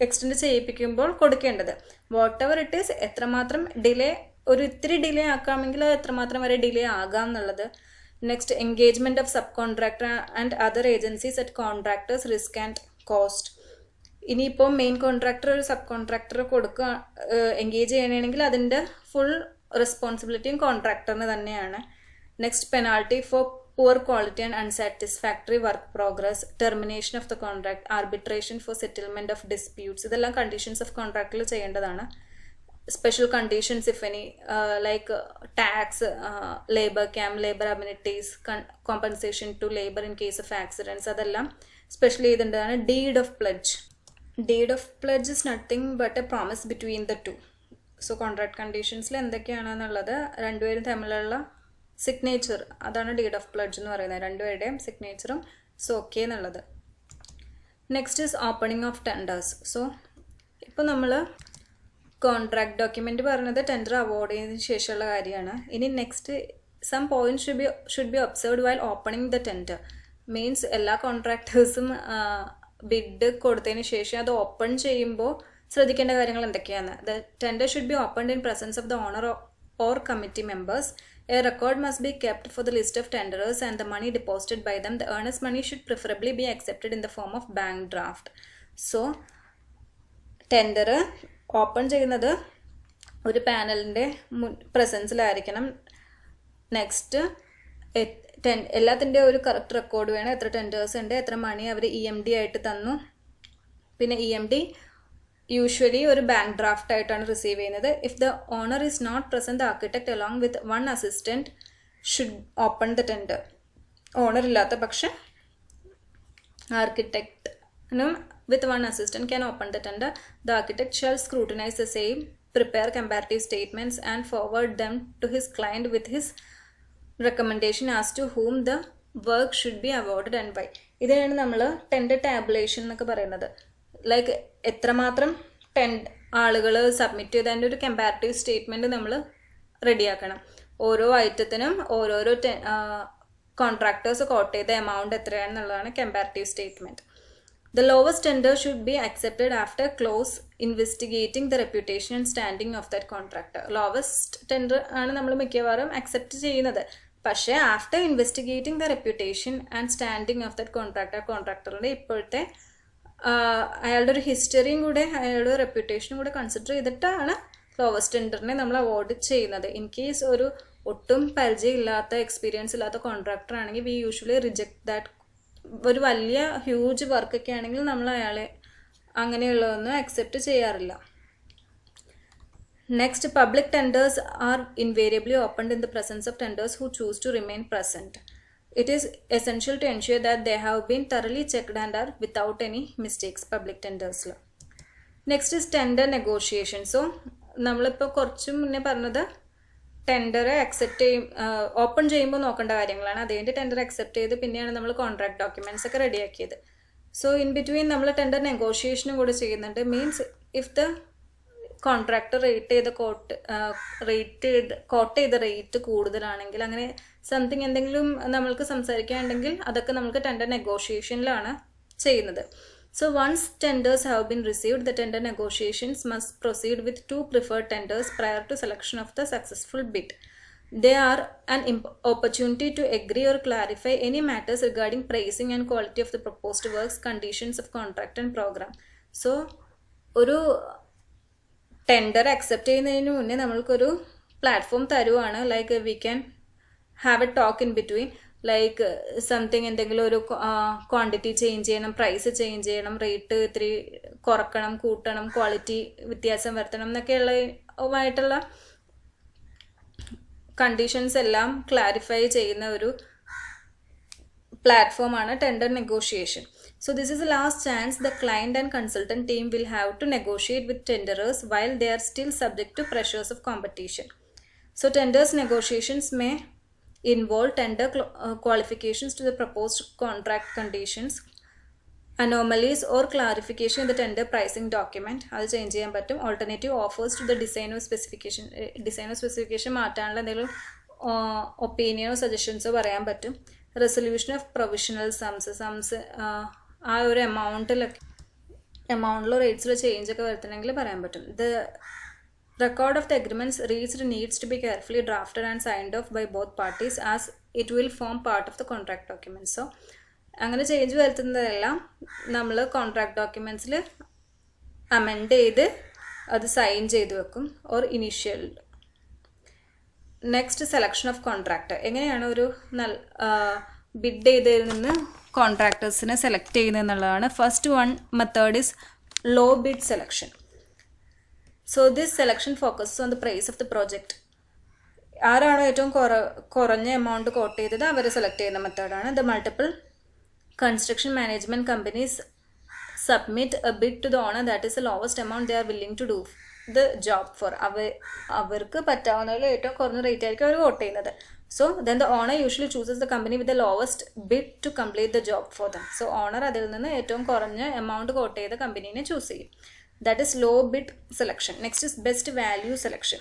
Speaker 1: എക്സ്റ്റെൻഡ് ചെയ്യിപ്പിക്കുമ്പോൾ കൊടുക്കേണ്ടത്. വാട്ട് എവർ ഇറ്റ് ഈസ്, എത്രമാത്രം ഡിലേ, ഒരു ഇത്തിരി ഡിലേ ആക്കാമെങ്കിൽ അത് എത്രമാത്രം വരെ ഡിലേ ആകാം എന്നുള്ളത്. Next, engagement of sub contractor and other agencies at contractors risk and cost. ഇനിയിപ്പോൾ മെയിൻ കോൺട്രാക്ടർ ഒരു സബ് കോൺട്രാക്ടർ എൻഗേജ് ചെയ്യണമെങ്കിൽ അതിൻ്റെ ഫുൾ റെസ്പോൺസിബിലിറ്റിയും കോൺട്രാക്ടറിന് തന്നെയാണ്. Next, penalty for poor quality and unsatisfactory work progress, termination of the contract, arbitration for settlement of disputes. ഇതെല്ലാം കണ്ടീഷൻസ് ഓഫ് കോൺട്രാക്റ്റിൽ ചെയ്യേണ്ടതാണ്. Special conditions if any, like tax, labour camp, labour amenities, compensation to labour in case of accidents, അതെല്ലാം സ്പെഷ്യലി ചെയ്തതാണ്. Deed of pledge. Deed of pledge is nothing but a promise between the two. So contract കണ്ടീഷൻസിൽ എന്തൊക്കെയാണെന്നുള്ളത് രണ്ടുപേരും തമ്മിലുള്ള സിഗ്നേച്ചർ, അതാണ് ഡീഡ് ഓഫ് പ്ലഡ്ജ് എന്ന് പറയുന്നത്, രണ്ടുപേരുടെയും സിഗ്നേച്ചറും ഓക്കെ എന്നുള്ളത്. Next is opening of tenders. So ഇപ്പോൾ നമ്മൾ കോൺട്രാക്ട് ഡോക്യുമെൻ്റ് പറഞ്ഞത് ടെൻഡർ അവോർഡ് ചെയ്തതിന് ശേഷമുള്ള കാര്യമാണ്. ഇനി next some point should be observed while opening the tender. Means എല്ലാ കോൺട്രാക്ടേഴ്സും ബിഡ് കൊടുത്തതിന് ശേഷം അത് ഓപ്പൺ ചെയ്യുമ്പോൾ ശ്രദ്ധിക്കേണ്ട കാര്യങ്ങൾ എന്തൊക്കെയാണ്. The tender should be opened in presence of the owner or committee members. A record must be kept for the list of tenderers and the money deposited by them. The earnest money should preferably be accepted in the form of bank draft. So, tender open ചെയ്യുന്നത് ഒരു പാനലിൻ്റെ പ്രസൻസിലായിരിക്കണം. നെക്സ്റ്റ്, എല്ലാത്തിൻ്റെ ഒരു കറക്റ്റ് റെക്കോർഡ് വേണം. എത്ര ടെൻഡേഴ്സ് ഉണ്ട്, എത്ര മണി അവർ EMD ആയിട്ട് തന്നു. പിന്നെ EMD യൂഷ്വലി ഒരു ബാങ്ക് ഡ്രാഫ്റ്റ് ആയിട്ടാണ് റിസീവ് ചെയ്യുന്നത്. If the owner is not present, the architect along with one assistant should open the tender. Owner ഇല്ലാത്ത പക്ഷം ആർക്കിടെക്ടിനും with one assistant can open the tender. The architect shall scrutinize the same, prepare comparative statements and forward them to his client with his recommendation as to whom the work should be awarded and by. ഇതിനാണ് നമ്മൾ ടെൻഡർ ടാബുലേഷൻ എന്നൊക്കെ പറയുന്നത്. ലൈക്ക് എത്രമാത്രം ആളുകൾ സബ്മിറ്റ് ചെയ്ത് അതിൻ്റെ ഒരു കമ്പാരിറ്റീവ് സ്റ്റേറ്റ്മെൻറ്റ് നമ്മൾ റെഡിയാക്കണം. ഓരോ ഐറ്റത്തിനും ഓരോരോ കോൺട്രാക്ടേഴ്സ് കോട്ട് ചെയ്ത എമൗണ്ട് എത്രയാണെന്നുള്ളതാണ് comparative statement. The lowest tender should be accepted after close investigating the reputation and standing of that contractor. Lowest tender ആണ് നമ്മൾ മിക്കവാറും അക്സെപ്റ്റ് ചെയ്യുന്നത്. പക്ഷേ after investigating the reputation and standing of that കോൺട്രാക്ടറിൻ്റെ ഇപ്പോഴത്തെ അയാളുടെ ഒരു ഹിസ്റ്ററിയും കൂടെ അയാളുടെ റെപ്യൂട്ടേഷനും കൂടെ കൺസിഡർ ചെയ്തിട്ടാണ് ലോവസ്റ്റ് ടെൻഡറിനെ നമ്മൾ അവോർഡ് ചെയ്യുന്നത്. ഇൻ കേസ് ഒരു ഒട്ടും പരിചയമില്ലാത്ത എക്സ്പീരിയൻസ് ഇല്ലാത്ത കോൺട്രാക്ടർ ആണെങ്കിൽ വി യൂഷ്വലി റിജക്ട് ദാറ്റ്. ഒരു വലിയ ഹ്യൂജ് വർക്കൊക്കെ ആണെങ്കിൽ നമ്മൾ അയാളെ അങ്ങനെയുള്ളതൊന്നും അക്സെപ്റ്റ് ചെയ്യാറില്ല. Next, public tenders are invariably opened in the presence of tenders who choose to remain present. It is essential to ensure that they have been thoroughly checked and are without any mistakes. Public tenders. Next is tender negotiation. So, നമ്മളിപ്പോൾ കുറച്ച് മുന്നേ പറഞ്ഞത് ടെൻഡർ അക്സെപ്റ്റ് ഓപ്പൺ ചെയ്യുമ്പോൾ നോക്കേണ്ട കാര്യങ്ങളാണ്. അതുകഴിഞ്ഞിട്ട് ടെൻഡർ അക്സെപ്റ്റ് ചെയ്ത് പിന്നെയാണ് നമ്മൾ കോൺട്രാക്ട് ഡോക്യുമെൻറ്റ്സ് ഒക്കെ റെഡിയാക്കിയത്. സോ ഇൻ ബിറ്റ്വീൻ നമ്മൾ ടെൻഡർ നെഗോഷിയേഷനും കൂടെ ചെയ്യുന്നുണ്ട്. Means if the contractor quote ചെയ്ത റേറ്റ് കൂടുതലാണെങ്കിൽ, അങ്ങനെ സംതിങ് എന്തെങ്കിലും നമ്മൾക്ക് സംസാരിക്കാനുണ്ടെങ്കിൽ അതൊക്കെ നമുക്ക് ടെൻഡർ നെഗോഷിയേഷനിലാണ് ചെയ്യുന്നത്. So once tenders have been received, the tender negotiations must proceed with 2 preferred tenders prior to selection of the successful bid. They are an opportunity to agree or clarify any matters regarding pricing and quality of the proposed works, conditions of contract and program. So ഒരു ടെൻഡർ അക്സെപ്റ്റ് ചെയ്യുന്നതിന് മുന്നേ നമ്മൾക്കൊരു പ്ലാറ്റ്ഫോം തരുവാണ്. Like we can have a talk in between, like something എന്തെങ്കിലും ഒരു ക്വാണ്ടിറ്റി ചേഞ്ച് ചെയ്യണം, പ്രൈസ് ചേഞ്ച് ചെയ്യണം, റേറ്റ് ഇത്തിരി കുറക്കണം, കൂട്ടണം, ക്വാളിറ്റി വ്യത്യാസം വരുത്തണം എന്നൊക്കെയുള്ളതായിട്ടുള്ള കണ്ടീഷൻസ് എല്ലാം ക്ലാരിഫൈ ചെയ്യുന്ന ഒരു പ്ലാറ്റ്ഫോമാണ് tender negotiation. So this is the last chance the client and consultant team will have to negotiate with tenderers while they are still subject to pressures of competition. So tenders negotiations may involve tender qualifications to the proposed contract conditions, anomalies or clarification in the tender pricing document. അത് ചേഞ്ച് ചെയ്യാൻ പറ്റും. ഓൾട്ടർനേറ്റീവ് ഓഫേഴ്സ് ടു ദ ഡിസൈനോ സ്പെസിഫിക്കേഷൻ മാറ്റാനുള്ള എന്തെങ്കിലും ഒപ്പീനിയനോ സജഷൻസോ പറയാൻ പറ്റും. റെസൊല്യൂഷൻ ഓഫ് പ്രൊവിഷണൽ സംസ് ആ ഒരു എമൗണ്ടിലോ റേറ്റ്സിലോ ചേഞ്ച് ഒക്കെ വരുത്തണമെങ്കിൽ പറയാൻ പറ്റും. The record of the agreements reached needs to be carefully drafted and signed off by both parties as it will form part of the contract documents. So അങ്ങനെ ചേഞ്ച് വരുത്തുന്നതെല്ലാം നമ്മൾ കോൺട്രാക്ട് ഡോക്യുമെൻറ്റ്സിൽ അമെൻഡ് ചെയ്ത് അത് സൈൻ ചെയ്ത് വെക്കും. Or initial. Next selection of contractor. എങ്ങനെയാണ് ഒരു ബിഡ് ചെയ്തതിൽ നിന്ന് കോൺട്രാക്ടേഴ്സിനെ സെലക്ട് ചെയ്യുന്നത് എന്നുള്ളതാണ്. First one method is low bid selection. So this selection focuses on the price of the project. ആരാണോ ഏറ്റവും കുറഞ്ഞ എമൗണ്ട് കോട്ട് ചെയ്തത് അവരെ സെലക്ട് ചെയ്യുന്ന മെത്തേഡാണ്. The multiple construction management companies submit a bid to the owner that is the lowest amount they are willing to do the job for. അവർക്ക് പറ്റാവുന്നതിൽ ഏറ്റവും കുറഞ്ഞ റേറ്റ് ആയിരിക്കും അവർ കോട്ട് ചെയ്യുന്നത്. So then the owner usually chooses the company with the lowest bid to complete the job for them. So owner അതിൽ നിന്ന് ഏറ്റവും കുറഞ്ഞ എമൗണ്ട് കോട്ട് ചെയ്ത കമ്പനീനെ ചൂസ് ചെയ്യും. That is low bid selection. Next is best value selection.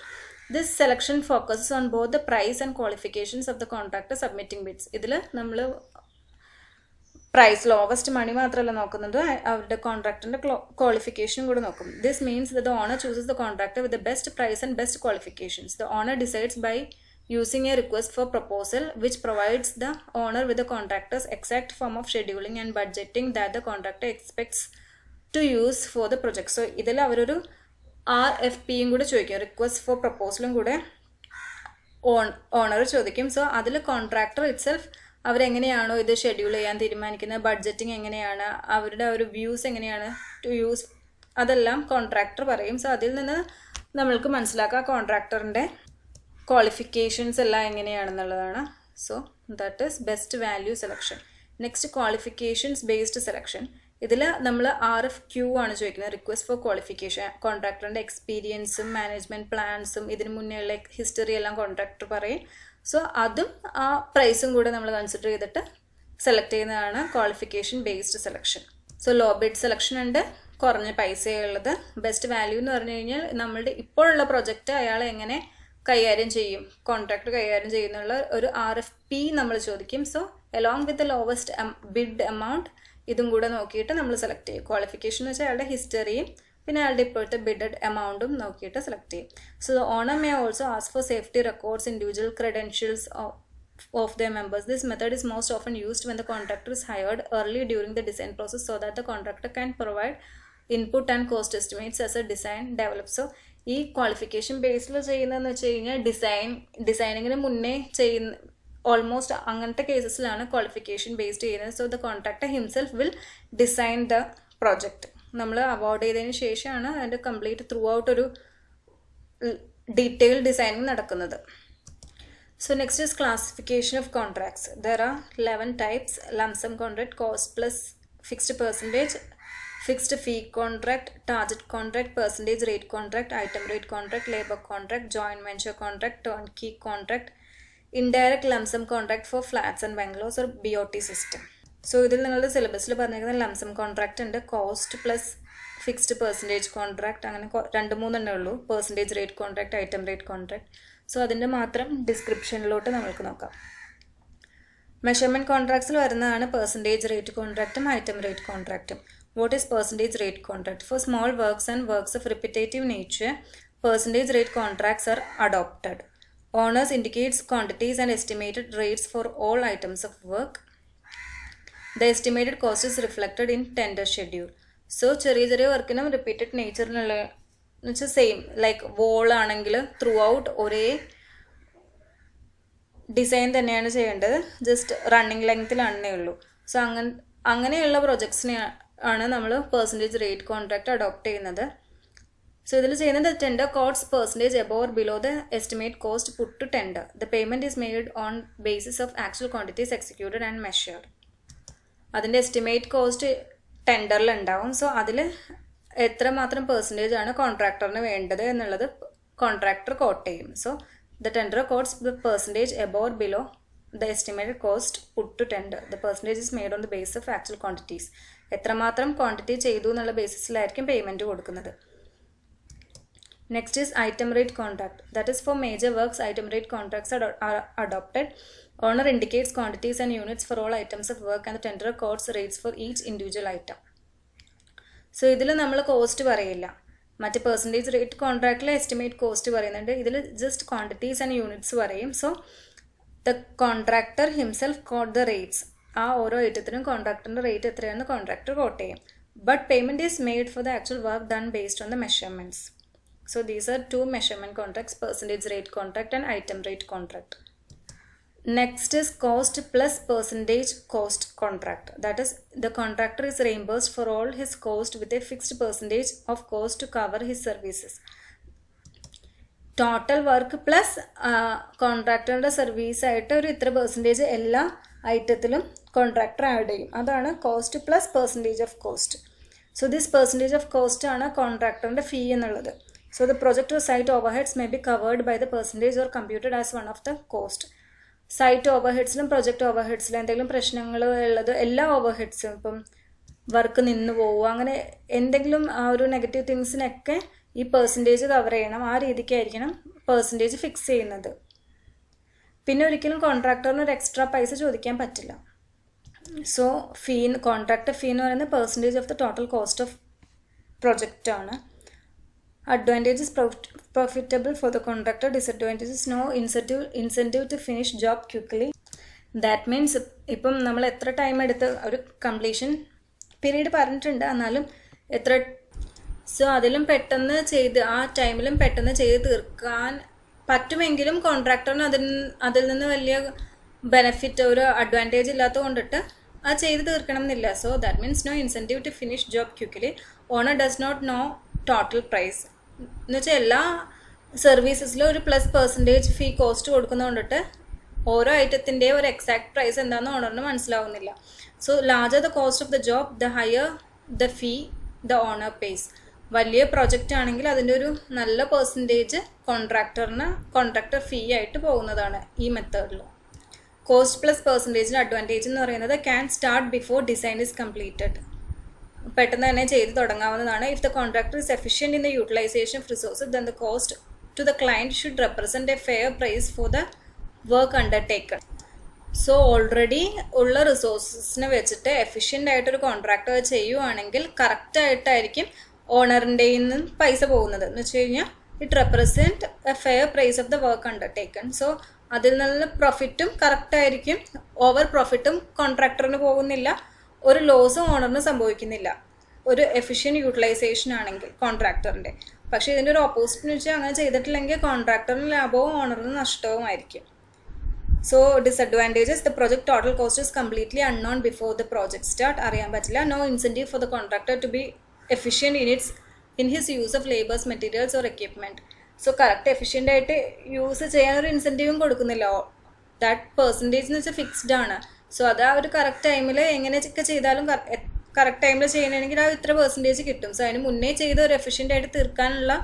Speaker 1: This selection focuses on both the price and qualifications of the contractor submitting bids. ഇതിൽ നമ്മൾ പ്രൈസ് ലോവസ്റ്റ് മണി മാത്രമല്ല നോക്കുന്നത്, അവരുടെ കോൺട്രാക്ടറിൻ്റെ ക്വാളിഫിക്കേഷൻ കൂടെ നോക്കും. This means that the owner chooses the contractor with the best price and best qualifications. The owner decides by using a request for proposal which provides the owner with the contractor's exact form of scheduling and budgeting that the contractor expects to use for the project. So ഇതിൽ അവരൊരു RFPയും കൂടെ ചോദിക്കും, റിക്വസ്റ്റ് ഫോർ പ്രപ്പോസലും കൂടെ ഓണർ ചോദിക്കും. സോ അതിൽ കോൺട്രാക്ടർ ഇറ്റ്സെൽഫ് അവരെങ്ങനെയാണോ ഇത് ഷെഡ്യൂൾ ചെയ്യാൻ തീരുമാനിക്കുന്നത്, ബഡ്ജറ്റിംഗ് എങ്ങനെയാണ്, അവരുടെ ഒരു വ്യൂസ് എങ്ങനെയാണ് ടു യൂസ്, അതെല്ലാം കോൺട്രാക്ടർ പറയും. സോ അതിൽ നിന്ന് നമ്മൾക്ക് മനസ്സിലാക്കാം കോൺട്രാക്ടറിൻ്റെ ക്വാളിഫിക്കേഷൻസ് എല്ലാം എങ്ങനെയാണെന്നുള്ളതാണ്. So that is best value selection. Next qualifications based selection. ഇതിൽ നമ്മൾ RFQ ആണ് ചോദിക്കുന്നത്, റിക്വസ്റ്റ് ഫോർ ക്വാളിഫിക്കേഷൻ. കോൺട്രാക്ടറിൻ്റെ എക്സ്പീരിയൻസും മാനേജ്മെൻറ്റ് പ്ലാൻസും ഇതിന് മുന്നേയുള്ള ഹിസ്റ്ററി എല്ലാം കോൺട്രാക്ടർ പറയും. സോ അതും ആ പ്രൈസും കൂടെ നമ്മൾ കൺസിഡർ ചെയ്തിട്ട് സെലക്ട് ചെയ്യുന്നതാണ് qualification based selection. So low bid selection ഉണ്ട്, കുറഞ്ഞ പൈസയുള്ളത്. ബെസ്റ്റ് വാല്യൂ എന്ന് പറഞ്ഞു കഴിഞ്ഞാൽ നമ്മളുടെ ഇപ്പോഴുള്ള പ്രൊജക്റ്റ് അയാൾ എങ്ങനെ കൈകാര്യം ചെയ്യും, കോൺട്രാക്ടർ കൈകാര്യം ചെയ്യുന്നുള്ള ഒരു RFP നമ്മൾ ചോദിക്കും. So along with the lowest bid amount ഇതും കൂടെ നോക്കിയിട്ട് നമ്മൾ സെലക്ട് ചെയ്യും. ക്വാളിഫിക്കേഷൻ എന്ന് വെച്ചാൽ അയാളുടെ ഹിസ്റ്ററിയും പിന്നെ അയാളുടെ ഇപ്പോഴത്തെ ബിഡഡ് എമൗണ്ടും നോക്കിയിട്ട് സെലക്ട് ചെയ്യും. So the owner may also ask for safety records, individual credentials of their members. This method is most often used when the contractor is hired early during the design process so that the contractor can provide input and cost estimates as a design develops. So ഈ ക്വാളിഫിക്കേഷൻ ബേസിൽ ചെയ്യുന്നതെന്ന് വെച്ച് കഴിഞ്ഞാൽ ഡിസൈനിങ്ങിന് മുന്നേ ചെയ്യുന്ന ഓൾമോസ്റ്റ് അങ്ങനത്തെ കേസസിലാണ് ക്വാളിഫിക്കേഷൻ ബേസ്ഡ് ചെയ്യുന്നത്. So the contractor himself will design the project. നമ്മൾ അവാർഡ് ചെയ്തതിന് ശേഷമാണ് അതിൻ്റെ കംപ്ലീറ്റ് ത്രൂ ഔട്ട് ഒരു ഡീറ്റെയിൽ ഡിസൈനിങ് നടക്കുന്നത്. So next is classification of contracts. There are 11 types: lump sum contract, cost plus fixed percentage, fixed fee contract, target contract, percentage rate contract, item rate contract, labor contract, joint venture contract, turnkey contract, indirect lump sum contract for flats and bungalows or BOT system. So ഇതിൽ നിങ്ങളുടെ സിലബസിൽ പറഞ്ഞിരിക്കുന്ന ലംസം കോൺട്രാക്റ്റ് ഉണ്ട്, cost plus fixed percentage contract, അങ്ങനെ 2-3 ഉള്ളൂ. Percentage rate contract, item rate contract. So അതിൻ്റെ മാത്രം ഡിസ്ക്രിപ്ഷനിലോട്ട് നമുക്ക് നോക്കാം. മെഷർമെൻറ്റ് കോൺട്രാക്ട്സിൽ വരുന്നതാണ് പെർസെൻറ്റേജ് റേറ്റ് കോൺട്രാക്റ്റും ഐറ്റം റേറ്റ് കോൺട്രാക്റ്റും. What is percentage rate contract? For small works and works of repetitive nature, percentage rate contracts are adopted. Owners indicates quantities and estimated rates for all items of work. The estimated cost is reflected in tender schedule. So ചെറിയ വർക്കിനും റിപ്പീറ്റഡ് നേച്ചറിനുള്ള എന്നുവെച്ചാൽ സെയിം ലൈക്ക് വോൾ ആണെങ്കിൽ ത്രൂ ഔട്ട് ഒരേ ഡിസൈൻ തന്നെയാണ് ചെയ്യേണ്ടത്, ജസ്റ്റ് റണ്ണിങ് ലെങ്ത്തിലാണേ ഉള്ളൂ. സോ അങ്ങനെയുള്ള പ്രൊജക്ട്സിനെ ആണ് നമ്മൾ പെർസെൻറ്റേജ് റേറ്റ് കോൺട്രാക്ട് അഡോപ്റ്റ് ചെയ്യുന്നത്. സോ ഇതിൽ ചെയ്യുന്നത് tender quotes percentage above or below the estimate cost put to tender. The payment is made on basis of actual quantities executed and measured. അതിൻ്റെ എസ്റ്റിമേറ്റ് കോസ്റ്റ് ടെൻഡറിൽ ഉണ്ടാവും. സോ അതിൽ എത്രമാത്രം പെർസെൻറ്റേജ് ആണ് കോൺട്രാക്ടറിന് വേണ്ടത് എന്നുള്ളത് കോൺട്രാക്ടർ കോട്ട് ചെയ്യും. So the tender quotes the percentage above or below the estimated cost put to tender. The percentage is made on the basis of actual quantities. എത്രമാത്രം ക്വാണ്ടിറ്റി ചെയ്തു എന്നുള്ള ബേസിസിലായിരിക്കും പേയ്മെൻറ്റ് കൊടുക്കുന്നത്. Next is item rate contract. That is for major works item rate contracts are adopted. Owner indicates quantities and units for all items of work and the tenderer quotes rates for each individual item. So ഇതിൽ നമ്മൾ കോസ്റ്റ് പറയില്ല. മറ്റ് പെർസെൻറ്റേജ് റേറ്റ് കോൺട്രാക്റ്റിൽ എസ്റ്റിമേറ്റ് കോസ്റ്റ് പറയുന്നുണ്ട്, ഇതിൽ ജസ്റ്റ് ക്വാണ്ടിറ്റീസ് ആൻഡ് യൂണിറ്റ്സ് പറയും. So the contractor himself quote the rates. ആ ഓരോ ഐറ്റത്തിനും കോൺട്രാക്ടറിൻ്റെ റേറ്റ് എത്രയാണെന്ന് കോൺട്രാക്ടർ കോട്ട് ചെയ്യും. But payment is made for the actual work done based on the measurements. So these are 2 measurement contracts, percentage rate contract and item rate contract. Next is cost plus percentage cost contract. That is, the contractor is reimbursed for all his cost with a fixed percentage of cost to cover his services. Total work plus കോൺട്രാക്ടറുടെ സർവീസ് ആയിട്ട് ഒരു ഇത്ര പെർസെൻറ്റേജ് എല്ലാ ഐറ്റത്തിലും കോൺട്രാക്ടർ ആഡ് ചെയ്യും. അതാണ് cost plus percentage of cost. So this percentage of cost ആണ് കോൺട്രാക്ടറിൻ്റെ ഫീ എന്നുള്ളത്. So the project or site overheads may be covered by the percentage or computed as one of the cost. Site ഓവർഹെഡ്സിലും പ്രൊജക്ട് ഓവർഹെഡ്സിലും എന്തെങ്കിലും പ്രശ്നങ്ങൾ ഉള്ളത് എല്ലാ ഓവർഹെഡ്സും, ഇപ്പം വർക്ക് നിന്ന് പോവുക, അങ്ങനെ എന്തെങ്കിലും ആ ഒരു നെഗറ്റീവ് തിങ്സിനൊക്കെ ഈ പെർസെൻറ്റേജ് കവർ ചെയ്യണം. ആ രീതിക്കായിരിക്കണം പെർസെൻറ്റേജ് ഫിക്സ് ചെയ്യുന്നത്. പിന്നെ ഒരിക്കലും കോൺട്രാക്ടറിന് ഒരു എക്സ്ട്രാ പൈസ ചോദിക്കാൻ പറ്റില്ല. സോ കോൺട്രാക്ടർ ഫീ എന്ന് പറയുന്നത് percentage of the total cost of project ആണ്. Advantage is profitable for the contractor. Disadvantage is no incentive to finish job quickly. That means ഇപ്പം നമ്മൾ എത്ര ടൈം എടുത്ത് ഒരു കംപ്ലീഷൻ പീരീഡ് പറഞ്ഞിട്ടുണ്ട്, എന്നാലും എത്ര സോ അതിലും പെട്ടെന്ന് ചെയ്ത് ആ ടൈമിലും പെട്ടെന്ന് ചെയ്ത് തീർക്കാൻ പറ്റുമെങ്കിലും കോൺട്രാക്ടറിന് അതിൽ നിന്ന് വലിയ ബെനിഫിറ്റ് ഒരു അഡ്വാൻറ്റേജ് ഇല്ലാത്തത് കൊണ്ടിട്ട് അത് ചെയ്ത് തീർക്കണം എന്നില്ല. So that means no incentive to finish job quickly. Owner does not know total price എന്ന് വെച്ചാൽ എല്ലാ സർവീസസിലും ഒരു പ്ലസ് പെർസെൻറ്റേജ് ഫീ കോസ്റ്റ് കൊടുക്കുന്നതുകൊണ്ടിട്ട് ഓരോ ഐറ്റത്തിൻ്റെയും ഒരു എക്സാക്ട് പ്രൈസ് എന്താണെന്ന് ഓണറിന് മനസ്സിലാവുന്നില്ല. So larger the cost of the job the higher the fee the owner pays. വലിയ പ്രൊജക്റ്റ് ആണെങ്കിൽ അതിൻ്റെ ഒരു നല്ല പെർസെൻറ്റേജ് കോൺട്രാക്ടർ ഫീ ആയിട്ട് പോകുന്നതാണ് ഈ മെത്തേഡിൽ. കോസ്റ്റ് പ്ലസ് പെർസെൻറ്റേജിൻ്റെ അഡ്വാൻറ്റേജ് എന്ന് പറയുന്നത് can start before design is completed. പെട്ടെന്ന് തന്നെ ചെയ്ത് തുടങ്ങാവുന്നതാണ്. If the contractor is efficient in the utilisation of resources then the cost to the client should represent a fair price for the work undertaken. So already ഉള്ള റിസോഴ്സസിനെ വെച്ചിട്ട് എഫിഷ്യൻ്റ് ആയിട്ടൊരു കോൺട്രാക്ടർ ചെയ്യുവാണെങ്കിൽ കറക്റ്റായിട്ടായിരിക്കും ഓണറിൻ്റെ നിന്ന് പൈസ പോകുന്നത്. എന്ന് വെച്ച് കഴിഞ്ഞാൽ it represent a fair price of the work undertaken. So അതിൽ നിന്നുള്ള പ്രോഫിറ്റും കറക്റ്റായിരിക്കും. ഓവർ പ്രോഫിറ്റും കോൺട്രാക്ടറിന് പോകുന്നില്ല, ഒരു ലോസും ഓണറിന് സംഭവിക്കുന്നില്ല ഒരു എഫിഷ്യൻറ്റ് യൂട്ടിലൈസേഷൻ ആണെങ്കിൽ കോൺട്രാക്ടറിൻ്റെ. പക്ഷേ ഇതിൻ്റെ ഒരു ഓപ്പോസിറ്റ് എന്ന് വെച്ചാൽ അങ്ങനെ ചെയ്തിട്ടില്ലെങ്കിൽ കോൺട്രാക്ടറിന് ലാഭവും ഓണറിന് നഷ്ടവുമായിരിക്കും. So disadvantages, the project total cost is completely unknown before the project start. അറിയാൻ പറ്റില്ല. No incentive for the contractor to be efficient in his use of labours, materials or equipment. So correct efficient ആയിട്ട് യൂസ് ചെയ്യാനൊരു ഇൻസെൻറ്റീവും കൊടുക്കുന്നില്ല. ദാറ്റ് പെർസെൻറ്റേജ് എന്ന് വെച്ചാൽ ഫിക്സ്ഡ് ആണ്. സോ അത് ആ ഒരു കറക്റ്റ് ടൈമിൽ എങ്ങനെയൊക്കെ ചെയ്താലും കറക്റ്റ് ടൈമിൽ ചെയ്യണമെങ്കിൽ ആ ഇത്ര പെർസെൻറ്റേജ് കിട്ടും. സോ അതിന് മുന്നേ ചെയ്ത് ഒരു എഫിഷ്യൻ്റ് ആയിട്ട് തീർക്കാനുള്ള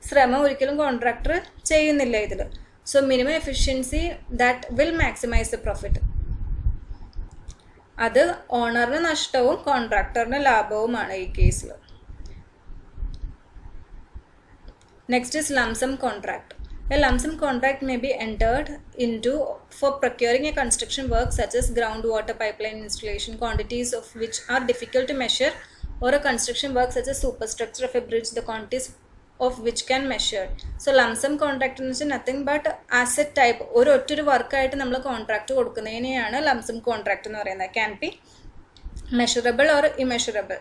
Speaker 1: ശ്രമം ഒരിക്കലും കോൺട്രാക്ടർ ചെയ്യുന്നില്ല ഇതിൽ. So minimum efficiency that will maximize the profit. അത് ഓണറിന് നഷ്ടവും കോൺട്രാക്ടറിന് ലാഭവുമാണ് ഈ കേസിൽ. Next is lump sum contract. A lump sum contract may be entered into for procuring a construction work such as groundwater pipeline installation, quantities of which are difficult to measure, or a construction work such as superstructure of a bridge, the quantities of which can measure. So lump sum contract എന്ന് വെച്ചാൽ nothing but asset type, ഒറ്റൊരു വർക്കായിട്ട് നമ്മൾ കോൺട്രാക്ട് കൊടുക്കുന്നതിനെയാണ് lump sum contract എന്ന് പറയുന്നത്. Can be measurable or immeasurable.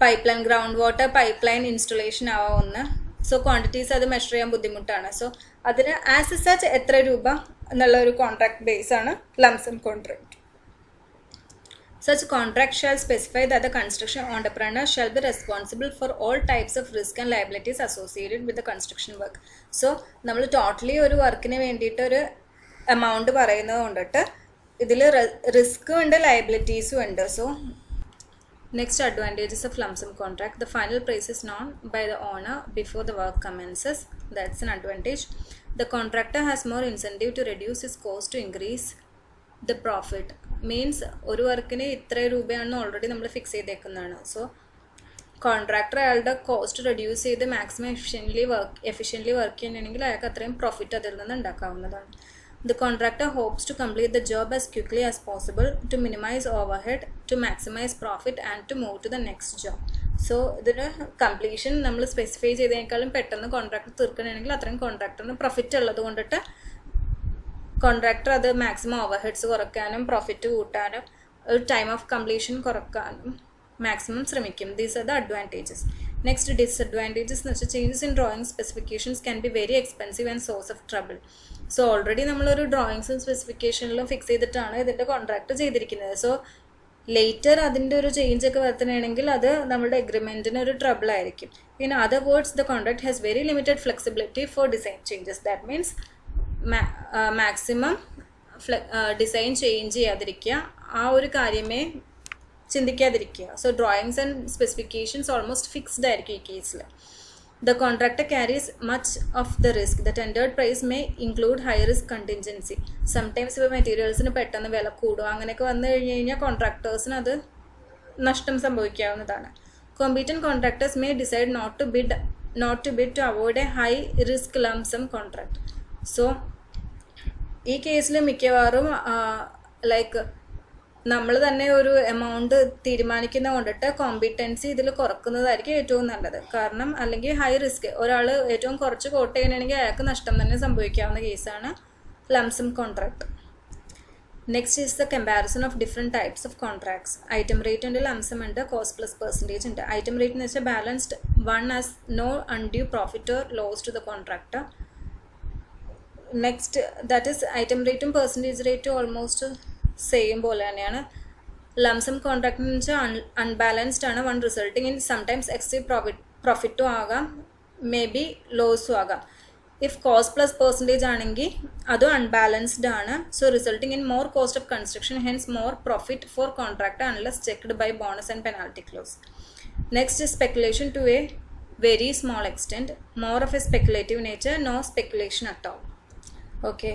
Speaker 1: Pipeline ground water pipeline installation ആവുന്ന. സോ ക്വാണ്ടിറ്റീസ് അത് മെഷർ ചെയ്യാൻ ബുദ്ധിമുട്ടാണ്. സോ അതിന് ആസ് സച്ച് എത്ര രൂപ എന്നുള്ള ഒരു കോൺട്രാക്ട് ബേസ് ആണ് lump sum contract. Such contract shall specify that the construction entrepreneur shall be responsible for all types of risk and liabilities associated with the construction work. So നമ്മൾ ടോട്ടലി ഒരു വർക്കിന് വേണ്ടിയിട്ട് ഒരു എമൗണ്ട് പറയുന്നത് കൊണ്ടിട്ട് ഇതിൽ റിസ്ക്കും ഉണ്ട് ലയബിലിറ്റീസും ഉണ്ട്. So next advantages of lump sum contract. The final price is known by the owner before the work commences. That's an advantage. The contractor has more incentive to reduce his cost to increase the profit. Means ഒരു വർക്കിന് ഇത്ര രൂപയാണെന്ന് ഓൾറെഡി നമ്മൾ ഫിക്സ് ചെയ്തേക്കുന്നതാണ്. സോ കോൺട്രാക്ടർ അയാളുടെ കോസ്റ്റ് റെഡ്യൂസ് ചെയ്ത് മാക്സിമം എഫിഷ്യൻ്റ്ലി വർക്ക് ചെയ്യണമെങ്കിൽ അയാൾക്ക് അത്രയും പ്രോഫിറ്റ് അതിൽ നിന്ന് ഉണ്ടാക്കാവുന്നതാണ്. The contractor hopes to complete the job as quickly as possible to minimize overhead, to maximize profit and to move to the next job. So ഇതിന് കംപ്ലീഷൻ നമ്മൾ സ്പെസിഫൈ ചെയ്തതിനേക്കാളും പെട്ടെന്ന് കോൺട്രാക്ട് തീർക്കണമെങ്കിൽ അത്രയും കോൺട്രാക്ടറിന് പ്രോഫിറ്റ് ഉള്ളത് കൊണ്ടിട്ട് കോൺട്രാക്ടർ അത് മാക്സിമം ഓവർഹെഡ്സ് കുറയ്ക്കാനും പ്രോഫിറ്റ് കൂട്ടാനും ഒരു ടൈം ഓഫ് കംപ്ലീഷൻ കുറയ്ക്കാനും മാക്സിമം ശ്രമിക്കും. These are the advantages. Next disadvantages എന്ന് വെച്ചാൽ changes in drawing specifications can be very expensive and source of trouble. So already നമ്മളൊരു ഡ്രോയിങ്സും സ്പെസിഫിക്കേഷനിലും ഫിക്സ് ചെയ്തിട്ടാണ് ഇതിൻ്റെ കോൺട്രാക്ട് ചെയ്തിരിക്കുന്നത്. സോ ലേറ്റർ അതിൻ്റെ ഒരു ചേഞ്ച് ഒക്കെ വരുത്തണമെങ്കിൽ അത് നമ്മുടെ എഗ്രിമെൻറ്റിന് ഒരു ട്രബിൾ ആയിരിക്കും. In other words the contract has very limited flexibility for design changes. That means maximum design change ചെയ്യാതിരിക്കുക, ആ ഒരു കാര്യമേ ചിന്തിക്കാതിരിക്കുക. So drawings and specifications almost fixed ആയിരിക്കും ഈ കേസിൽ. The contractor carries much of the risk. The tendered price may include high risk contingency. Sometimes ഇപ്പോൾ മെറ്റീരിയൽസിന് പെട്ടെന്ന് വില കൂടുക അങ്ങനെയൊക്കെ വന്നു കഴിഞ്ഞ് കഴിഞ്ഞാൽ കോൺട്രാക്ടേഴ്സിന് അത് നഷ്ടം സംഭവിക്കാവുന്നതാണ്. Competent contractors may decide not to bid to avoid a high risk lump sum contract. So ഈ കേസിൽ മിക്കവാറും ലൈക്ക് നമ്മൾ തന്നെ ഒരു എമൗണ്ട് തീരുമാനിക്കുന്ന കൊണ്ടിട്ട് കോമ്പിറ്റൻസി ഇതിൽ കുറക്കുന്നതായിരിക്കും ഏറ്റവും നല്ലത്. കാരണം അല്ലെങ്കിൽ ഹൈ റിസ്ക് ഒരാൾ ഏറ്റവും കുറച്ച് കോട്ട് ചെയ്യണമെങ്കിൽ അയാൾക്ക് നഷ്ടം തന്നെ സംഭവിക്കാവുന്ന കേസാണ് lump sum contract. Next is the comparison of different types of contracts. Item rate ഉണ്ട്, ലംപ് സം ഉണ്ട്, കോസ്റ്റ് പ്ലസ് പെർസെൻറ്റേജ് ഉണ്ട്. ഐറ്റം റേറ്റ് എന്ന് വെച്ചാൽ balanced one as no undue profit or loss to the contractor. Next that is item റേറ്റും പെർസെൻറ്റേജ് റേറ്റും ഓൾമോസ്റ്റ് സെയിം പോലെ തന്നെയാണ്. ലംപ് സം കോൺട്രാക്ട് എന്ന് വെച്ചാൽ അൺബാലൻസ്ഡ് ആണ്. One resulting in sometimes excessive പ്രോഫിറ്റും ആകാം, മേ ബി ലോസും ആകാം. ഇഫ് കോസ്റ്റ് പ്ലസ് പെർസെൻറ്റേജ് ആണെങ്കിൽ അതും അൺബാലൻസ്ഡ് ആണ്. So resulting in more cost of construction, hence more profit for contractor unless checked by bonus and penalty clause. Next is speculation to a very small extent, more of a speculative nature, no speculation at all. Okay,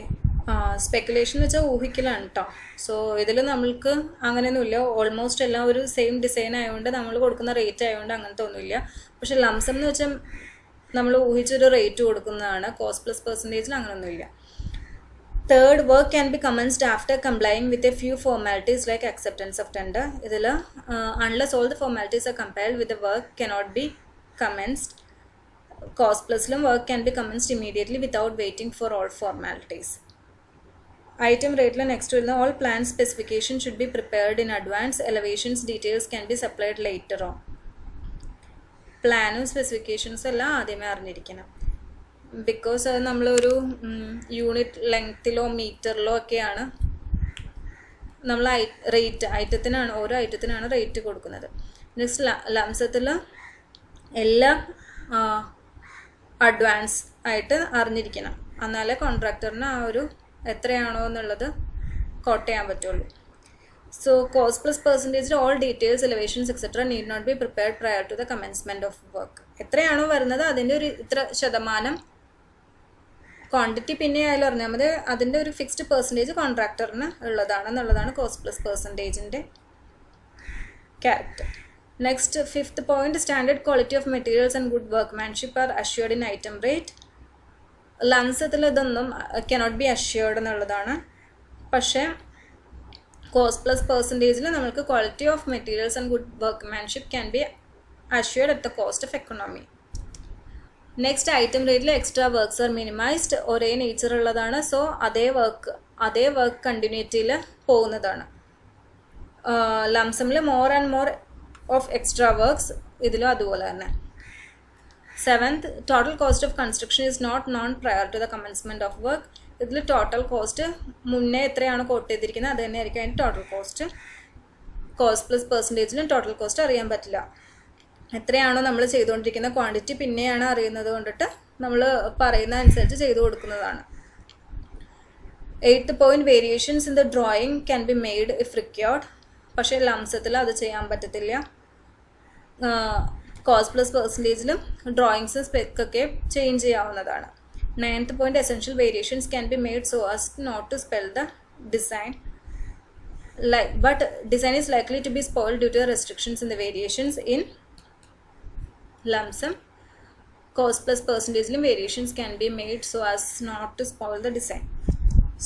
Speaker 1: speculation എന്ന് വെച്ചാൽ ഊഹിക്കലാണ് കേട്ടോ. സോ ഇതിൽ നമ്മൾക്ക് അങ്ങനെയൊന്നുമില്ല. ഓൾമോസ്റ്റ് എല്ലാം ഒരു സെയിം ഡിസൈൻ ആയതുകൊണ്ട് നമ്മൾ കൊടുക്കുന്ന റേറ്റ് ആയതുകൊണ്ട് അങ്ങനത്തെ ഒന്നുമില്ല. പക്ഷെ ലംപ് സം എന്ന് വെച്ചാൽ നമ്മൾ ഊഹിച്ചൊരു റേറ്റ് കൊടുക്കുന്നതാണ്. കോസ്റ്റ് പ്ലസ് പെർസെൻറ്റേജിൽ അങ്ങനെയൊന്നുമില്ല. Third, work can be commenced after complying with a few formalities like acceptance of tender. ഇതിൽ unless all the formalities are compared with the work cannot be commenced. Cost പ്ലസിലും work can be commenced immediately without waiting for all formalities. Item റേറ്റിൽ നെക്സ്റ്റ് വരുന്ന all plan specification should be prepared in advance. Elevations details can be supplied later on. പ്ലാനും സ്പെസിഫിക്കേഷൻസും എല്ലാം ആദ്യമേ അറിഞ്ഞിരിക്കണം. ബിക്കോസ് അത് നമ്മളൊരു യൂണിറ്റ് ലെങ്ത്തിലോ മീറ്ററിലോ ഒക്കെയാണ് നമ്മൾ ഐറ്റത്തിനാണ് ഓരോ ഐറ്റത്തിനാണ് റേറ്റ് കൊടുക്കുന്നത്. നെക്സ്റ്റ് ലംപ് സത്തിൽ എല്ലാം അഡ്വാൻസ് ആയിട്ട് അറിഞ്ഞിരിക്കണം. എന്നാലേ കോൺട്രാക്ടറിന് ആ ഒരു എത്രയാണോ എന്നുള്ളത് കോട്ട് ചെയ്യാൻ പറ്റുള്ളൂ. സോ കോസ്റ്റ് പ്ലസ് പെർസെൻറ്റേജിൽ all details, elevations etcetera need not be prepared prior to the commencement of work. എത്രയാണോ വരുന്നത് അതിൻ്റെ ഒരു ഇത്ര ശതമാനം ക്വാണ്ടിറ്റി പിന്നെ ആയാലും അറിഞ്ഞാൽ മതി. അതിൻ്റെ ഒരു ഫിക്സ്ഡ് പെർസെൻറ്റേജ് കോൺട്രാക്ടറിന് ഉള്ളതാണെന്നുള്ളതാണ് കോസ്റ്റ് പ്ലസ് പെർസെൻറ്റേജിൻ്റെ character. Next, fifth point, standard quality of materials and good workmanship are assured in item rate. ലംസത്തിൽ ഇതൊന്നും കനോട്ട് ബി അഷ്യൂർഡ് എന്നുള്ളതാണ്. പക്ഷേ കോസ്റ്റ് പ്ലസ് പെർസെൻറ്റേജിൽ നമുക്ക് quality of materials and good workmanship can be assured at the cost of economy. Next, item റേറ്റിൽ എക്സ്ട്രാ വർക്ക്സ് ആർ മിനിമൈസ്ഡ്. ഒരേ നേച്ചർ ഉള്ളതാണ്. സോ അതേ വർക്ക് കണ്ടിന്യൂറ്റിയിൽ പോകുന്നതാണ്. ലംസമിൽ more and more of extra works, ഇതിലും അതുപോലെ തന്നെ. Seventh, total cost of construction is not known prior to the commencement of work. ഇതിൽ ടോട്ടൽ കോസ്റ്റ് മുന്നേ എത്രയാണ് കോട്ട് ചെയ്തിരിക്കുന്നത് അത് തന്നെയായിരിക്കും അതിൻ്റെ total cost. Cost plus പെർസെൻറ്റേജിലും total cost അറിയാൻ പറ്റില്ല. എത്രയാണോ നമ്മൾ ചെയ്തുകൊണ്ടിരിക്കുന്ന ക്വാണ്ടിറ്റി പിന്നെയാണ് അറിയുന്നത് കൊണ്ടിട്ട് നമ്മൾ പറയുന്ന അനുസരിച്ച് ചെയ്തു കൊടുക്കുന്നതാണ്. Eighth point, variations in the drawing can be made if required. പക്ഷേ ലംസത്തിൽ അത് ചെയ്യാൻ പറ്റത്തില്ല. കോസ്റ്റ് പ്ലസ് പെർസെൻറ്റേജിലും ഡ്രോയിങ്സും സ്പെക്കൊക്കെ ചേഞ്ച് ചെയ്യാവുന്നതാണ്. Ninth point, essential variations can be made so as not to spell the design. But design is likely to be spoiled due to the restrictions in the variations in lump sum. Cost plus percentage variations can be made so as not to spoil the design.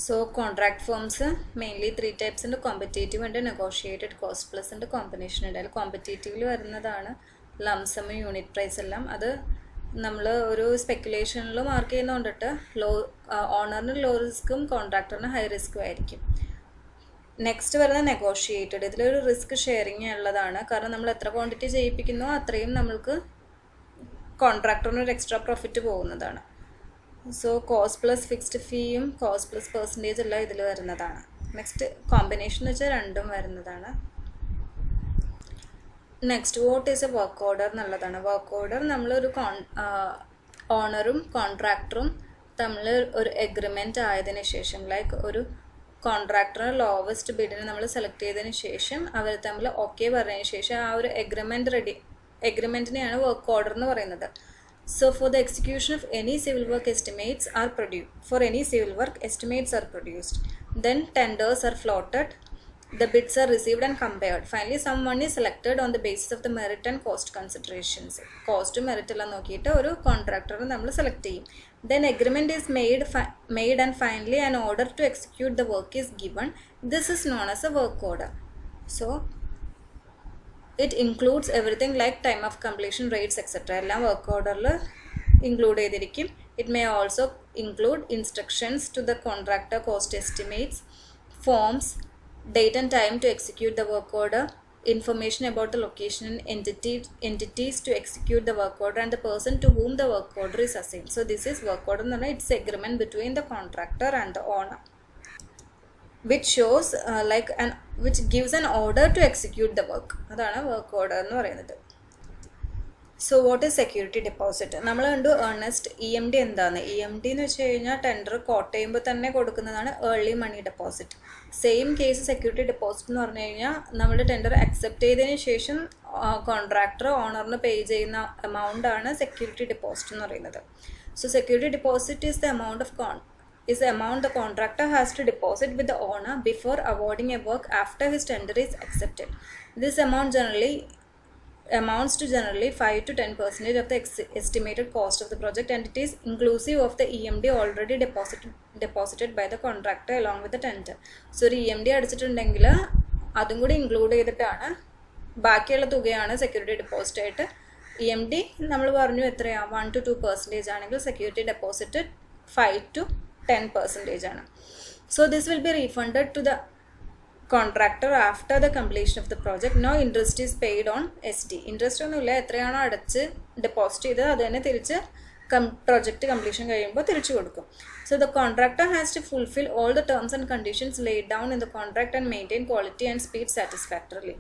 Speaker 1: So contract forms mainly three types ഉണ്ട്: competitive and negotiated, cost plus and combination ഉണ്ട്. അതിൽ കോമ്പറ്റേറ്റീവിൽ വരുന്നതാണ് ലംസം യൂണിറ്റ് പ്രൈസ് എല്ലാം. അത് നമ്മൾ ഒരു സ്പെക്കുലേഷനിൽ മാർക്ക് ചെയ്യുന്നതുകൊണ്ടിട്ട് ഓണറിന് ലോ റിസ്ക്കും കോൺട്രാക്ടറിന് ഹൈ റിസ്ക്കും ആയിരിക്കും. നെക്സ്റ്റ് വരുന്നത് നെഗോഷിയേറ്റഡ്. ഇതിലൊരു റിസ്ക് ഷെയറിങ് ഉള്ളതാണ്. കാരണം നമ്മൾ എത്ര ക്വാണ്ടിറ്റി ചെയ്യിപ്പിക്കുന്നോ അത്രയും നമ്മൾക്ക് കോൺട്രാക്ടറിന് ഒരു എക്സ്ട്രാ പ്രോഫിറ്റ് പോകുന്നതാണ്. സോ കോസ്റ്റ് പ്ലസ് ഫിക്സ്ഡ് ഫീയും കോസ്റ്റ് പ്ലസ് പെർസെൻറ്റേജ് എല്ലാം ഇതിൽ വരുന്നതാണ്. നെക്സ്റ്റ് കോമ്പിനേഷൻ എന്ന് വെച്ചാൽ രണ്ടും വരുന്നതാണ്. Next, what is a work order എന്നുള്ളതാണ്. വർക്ക് ഓർഡർ നമ്മളൊരു ഓണറും കോൺട്രാക്ടറും തമ്മിൽ ഒരു എഗ്രിമെൻ്റ് ആയതിനു ശേഷം, ലൈക്ക് ഒരു കോൺട്രാക്ടറിന് ലോവസ്റ്റ് ബിഡിന് നമ്മൾ സെലക്ട് ചെയ്തതിന് ശേഷം അവർ തമ്മിൽ ഓക്കെ പറഞ്ഞതിന് ശേഷം ആ ഒരു എഗ്രിമെൻറ്റിനെയാണ് വർക്ക് ഓർഡർ എന്ന് പറയുന്നത്. So for the execution of any civil work estimates are produced. Then tenders are floated. The bids are received and compared. Finally, someone is selected on the basis of the merit and cost considerations. Cost merit എല്ലാം നോക്കിയിട്ട് ഒരു കോൺട്രാക്ടറെ നമ്മൾ സെലക്ട് ചെയ്യും. Then agreement is made and finally an order to execute the work is given. This is known as a work order. So it includes everything like time of completion, rates, etc. എല്ലാം വർക്ക് ഓർഡറിൽ ഇൻക്ലൂഡ് ചെയ്തിരിക്കും. It may also include instructions to the contractor, cost estimates, forms, date and time to execute the work order, information about the location and entities to execute the work order, and the person to whom the work order is assigned. So this is work order. It's agreement between the contractor and the owner, which shows which gives an order to execute the work. അതാണ് work order എന്ന് പറയുന്നത്. So what is security deposit? നമ്മൾ കണ്ടു ഏർണസ്റ്റ്. EMD എന്താണ്? EMD എന്ന് വെച്ച് കഴിഞ്ഞാൽ ടെൻഡർ കോട്ട് ചെയ്യുമ്പോൾ തന്നെ കൊടുക്കുന്നതാണ് early money deposit. Same case security deposit എന്ന് പറഞ്ഞു കഴിഞ്ഞാൽ നമ്മുടെ ടെൻഡർ അക്സെപ്റ്റ് ചെയ്തതിന് ശേഷം കോൺട്രാക്ടർ ഓണറിന് പേ ചെയ്യുന്ന എമൗണ്ട് ആണ് സെക്യൂരിറ്റി ഡെപ്പോസിറ്റ് എന്ന് പറയുന്നത്. So security deposit is the amount the contractor has to deposit with the owner before awarding a work after his tender is accepted. This amount amounts to generally 5 to 10% of the estimated cost of the project, and it is inclusive of the EMD already deposited by the contractor along with the tender. So ഒരു EMD അടിച്ചിട്ടുണ്ടെങ്കിൽ അതും കൂടി ഇൻക്ലൂഡ് ചെയ്തിട്ടാണ് ബാക്കിയുള്ള തുകയാണ് സെക്യൂരിറ്റി ഡെപ്പോസിറ്റ് ആയിട്ട്. EMD നമ്മൾ പറഞ്ഞു എത്രയാണ്? 1 to 2% ആണെങ്കിൽ സെക്യൂരിറ്റി ഡെപ്പോസിറ്റ് 5 to 10% ആണ്. So this will be refunded to the contractor after the completion of the project. No interest is paid on SD. Interest ഒന്നുമില്ല. എത്രയാണോ അടച്ച് ഡെപ്പോസിറ്റ് ചെയ്തത് അത് തന്നെ തിരിച്ച് project completion കഴിയുമ്പോൾ തിരിച്ചു കൊടുക്കും. So the contractor has to fulfill all the terms and conditions laid down in the contract and maintain quality and speed satisfactorily.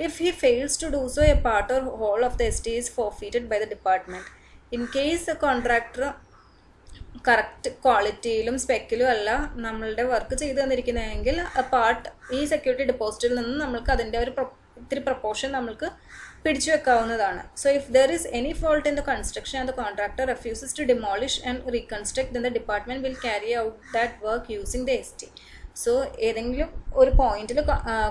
Speaker 1: If he fails to do so, a part or whole of the SD is forfeited by the department. In case the contractor correct ക്വാളിറ്റിയിലും സ്പെക്കിലും അല്ല നമ്മളുടെ വർക്ക് ചെയ്തു തന്നിരിക്കുന്നതെങ്കിൽ പാർട്ട് ഈ സെക്യൂരിറ്റി ഡെപ്പോസിറ്റിൽ നിന്ന് നമ്മൾക്ക് അതിൻ്റെ ഒരു ഇത്തിരി പ്രപ്പോർഷൻ നമ്മൾക്ക് പിടിച്ചു വെക്കാവുന്നതാണ്. So if there is any fault in the construction and the contractor refuses to demolish and reconstruct, then the department will carry out that work using the ST. So ഏതെങ്കിലും ഒരു പോയിന്റിൽ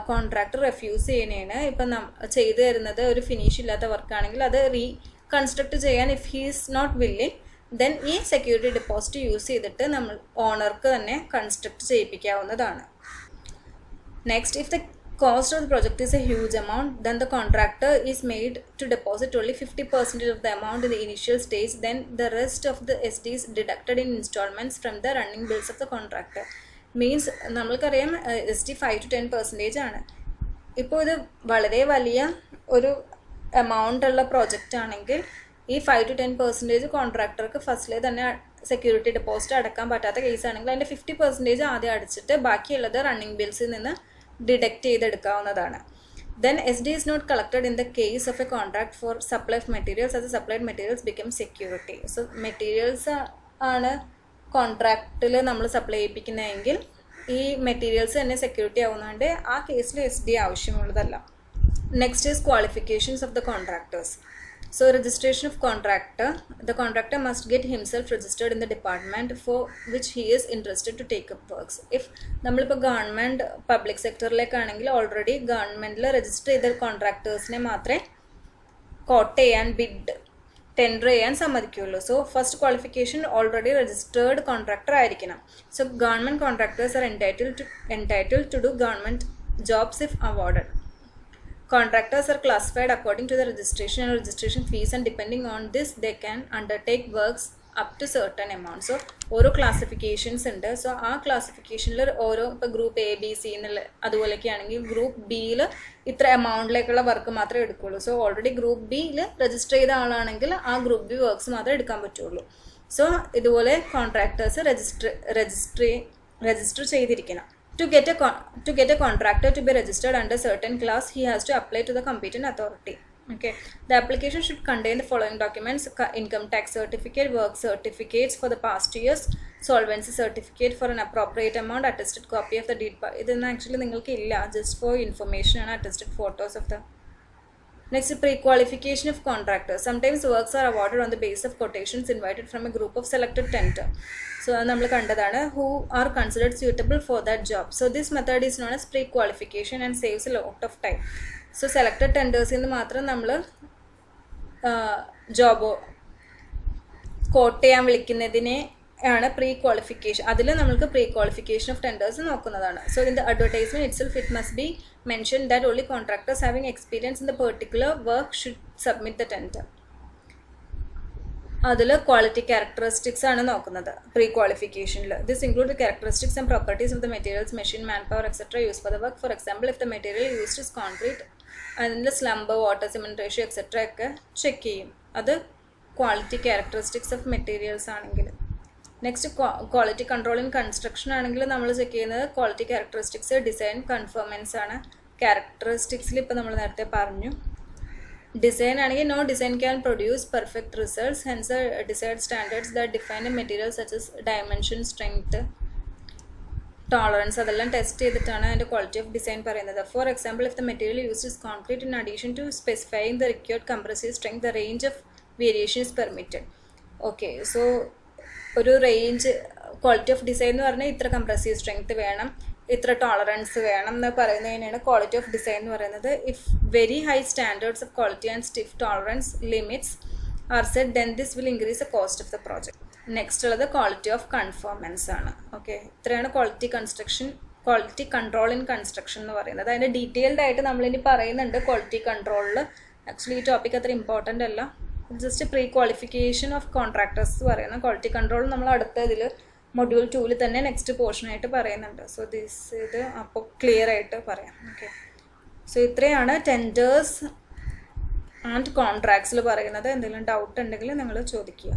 Speaker 1: കോൺട്രാക്ടർ റെഫ്യൂസ് ചെയ്യുന്നതിന് ഇപ്പം ചെയ്തു തരുന്നത് ഒരു ഫിനിഷ് ഇല്ലാത്ത വർക്കാണെങ്കിൽ അത് റീകൺസ്ട്രക്ട് ചെയ്യാൻ if he is not willing, then ഈ സെക്യൂരിറ്റി ഡെപ്പോസിറ്റ് യൂസ് ചെയ്തിട്ട് നമ്മൾ ഓണർക്ക് തന്നെ കൺസ്ട്രക്ട് ചെയ്യിപ്പിക്കാവുന്നതാണ്. Next, if the cost of the project is a huge amount, then the contractor is made to deposit only 50% of the amount in the initial stage, then the rest of the SD is deducted in installments from the running bills of the contractor. Means നമ്മൾക്കറിയാം SD 5 to 10% ആണ്. ഇപ്പോൾ ഇത് വളരെ വലിയ ഒരു എമൗണ്ട് ഉള്ള പ്രോജക്റ്റ് ആണെങ്കിൽ ഈ 5 to 10% കോൺട്രാക്ടർക്ക് ഫസ്റ്റിലെ തന്നെ സെക്യൂരിറ്റി ഡെപ്പോസിറ്റ് അടക്കാൻ പറ്റാത്ത കേസ് ആണെങ്കിൽ അതിൻ്റെ 50% ആദ്യം അടിച്ചിട്ട് ബാക്കിയുള്ളത് റണ്ണിങ് ബിൽസിൽ നിന്ന് ഡിഡക്റ്റ് ചെയ്തെടുക്കാവുന്നതാണ്. Then SD is not collected in the case of a contract for supply of materials as the supplied materials become security. So materials ആണ് കോൺട്രാക്റ്റിൽ നമ്മൾ സപ്ലൈ ചെയ്യിപ്പിക്കുന്നതെങ്കിൽ ഈ മെറ്റീരിയൽസ് തന്നെ സെക്യൂരിറ്റി ആവുന്നതുകൊണ്ട് ആ കേസിൽ SD ആവശ്യമുള്ളതല്ല. Next is qualifications of the contractors. So registration of contractor, the contractor must get himself registered in the department for which he is interested to take up works. If നമ്മളിപ്പോൾ ഗവൺമെൻറ് പബ്ലിക് സെക്ടറിലേക്കാണെങ്കിൽ ഓൾറെഡി ഗവൺമെൻറ്റിൽ രജിസ്റ്റർ ചെയ്ത കോൺട്രാക്ടേഴ്സിനെ മാത്രമേ കോട്ട് ചെയ്യാൻ ടെൻഡർ ചെയ്യാൻ സമ്മതിക്കുകയുള്ളൂ. So first qualification already registered contractor ആയിരിക്കണം. So government contractors are entitled to do government jobs if awarded. Contractors are classified according to the registration and registration fees, and depending on this they can undertake works up to certain amount. So ഓരോ ക്ലാസിഫിക്കേഷൻസ് ഉണ്ട്. സോ ആ ക്ലാസിഫിക്കേഷനിൽ ഓരോ ഇപ്പോൾ ഗ്രൂപ്പ് ABC എന്നുള്ള അതുപോലെയൊക്കെ ആണെങ്കിൽ ഗ്രൂപ്പ് ബിയിൽ ഇത്ര എമൗണ്ടിലേക്കുള്ള വർക്ക് മാത്രമേ എടുക്കുകയുള്ളൂ. സോ ഓൾറെഡി ഗ്രൂപ്പ് ബിയിൽ രജിസ്റ്റർ ചെയ്ത ആളാണെങ്കിൽ ആ ഗ്രൂപ്പ് ബി വർക്ക്സ് മാത്രമേ എടുക്കാൻ പറ്റുള്ളൂ. സോ ഇതുപോലെ കോൺട്രാക്ടേഴ്സ് രജിസ്റ്റർ ചെയ്തിരിക്കണം. To get a contractor to be registered under certain class, he has to apply to the competent authority. Okay, the application should contain the following documents: income tax certificate, work certificates for the past 2 years, solvency certificate for an appropriate amount, attested copy of the deed. This actually ningalku illa, just for information, and attested photos of the. Next, pre-qualification of contractors. Sometimes works are awarded on the basis of quotations invited from a group of selected tender. So നമ്മൾ കണ്ടതാണ് who are considered suitable for that job. So this method is known as pre-qualification and saves a lot of time. So selected tenders നിന്ന് മാത്രം നമ്മൾ ജോബ് കോട്ട് ചെയ്യാൻ വിളിക്കുന്നതിനെ ആണ് പ്രീ ക്വാളിഫിക്കേഷൻ. അതിൽ നമ്മൾക്ക് പ്രീ ക്വാളിഫിക്കേഷൻ ഓഫ് ടെൻഡേഴ്സ് നോക്കുന്നതാണ്. So in the advertisement itself it must be mention that only contractors having experience in the particular work should submit the tender. അതിൽ ക്വാളിറ്റി ക്യാരക്ടറിസ്റ്റിക്സ് ആണ് നോക്കുന്നത് പ്രീ ക്വാളിഫിക്കേഷനിൽ. This include the characteristics and properties of the materials, machine, man power etcetera use for the work. For example, if the material used is concrete, അതിൻ്റെ slump, water, cement ratio etcetera ഒക്കെ ചെക്ക് ചെയ്യും. അത് ക്വാളിറ്റി ക്യാരക്ടറിസ്റ്റിക്സ് ഓഫ് മെറ്റീരിയൽസ് ആണെങ്കിൽ. Next quality control in construction ആണെങ്കിൽ നമ്മൾ ചെക്ക് ചെയ്യുന്നത് ക്വാളിറ്റി ക്യാരക്ടറിസ്റ്റിക്സ്, ഡിസൈൻ, കൺഫോമൻസ് ആണ്. ക്യാരക്ടറിസ്റ്റിക്സിൽ ഇപ്പോൾ നമ്മൾ നേരത്തെ പറഞ്ഞു. ഡിസൈൻ ആണെങ്കിൽ no design can produce perfect results, hence decide standards that define a material such as dimension, strength, tolerance, അതെല്ലാം ടെസ്റ്റ് ചെയ്തിട്ടാണ് അതിൻ്റെ ക്വാളിറ്റി ഓഫ് ഡിസൈൻ പറയുന്നത്. For example, if the material used is concrete, in addition to specifying the required compressive strength, the range of variation is permitted. Okay, so ഒരു റേഞ്ച് ക്വാളിറ്റി ഓഫ് ഡിസൈൻ എന്ന് പറഞ്ഞാൽ ഇത്ര കംപ്രസീവ് സ്ട്രെങ്ത് വേണം, ഇത്ര ടോളറൻസ് വേണം എന്ന് പറയുന്നതിനാണ് ക്വാളിറ്റി ഓഫ് ഡിസൈൻ എന്ന് പറയുന്നത്. If very high standards of quality and stiff tolerance limits are set, then this will increase the cost of the project. Next ഉള്ളത് ക്വാളിറ്റി ഓഫ് കൺഫോമൻസ് ആണ്. ഓക്കെ, ഇത്രയാണ് ക്വാളിറ്റി കൺട്രോൾ ഇൻ കൺസ്ട്രക്ഷൻ എന്ന് പറയുന്നത്. അതിൻ്റെ ഡീറ്റെയിൽഡ് ആയിട്ട് നമ്മളിനി പറയുന്നുണ്ട് ക്വാളിറ്റി കൺട്രോളിൽ. ആക്ച്വലി ഈ ടോപ്പിക് അത്ര ഇമ്പോർട്ടൻ്റ് അല്ല, just pre qualification of contractors പറയുന്ന ക്വാളിറ്റി കൺട്രോൾ നമ്മൾ അടുത്ത ഇതിൽ മൊഡ്യൂൾ 2 തന്നെ നെക്സ്റ്റ് പോർഷനായിട്ട് പറയുന്നുണ്ട്. സോ ഇത് അപ്പോൾ ക്ലിയർ ആയിട്ട് പറയാം. ഓക്കെ, സോ ഇത്രയാണ് ടെൻഡേഴ്സ് ആൻഡ് കോൺട്രാക്ട്സിൽ പറയുന്നത്. എന്തെങ്കിലും ഡൗട്ട് ഉണ്ടെങ്കിൽ നിങ്ങൾ ചോദിക്കുക.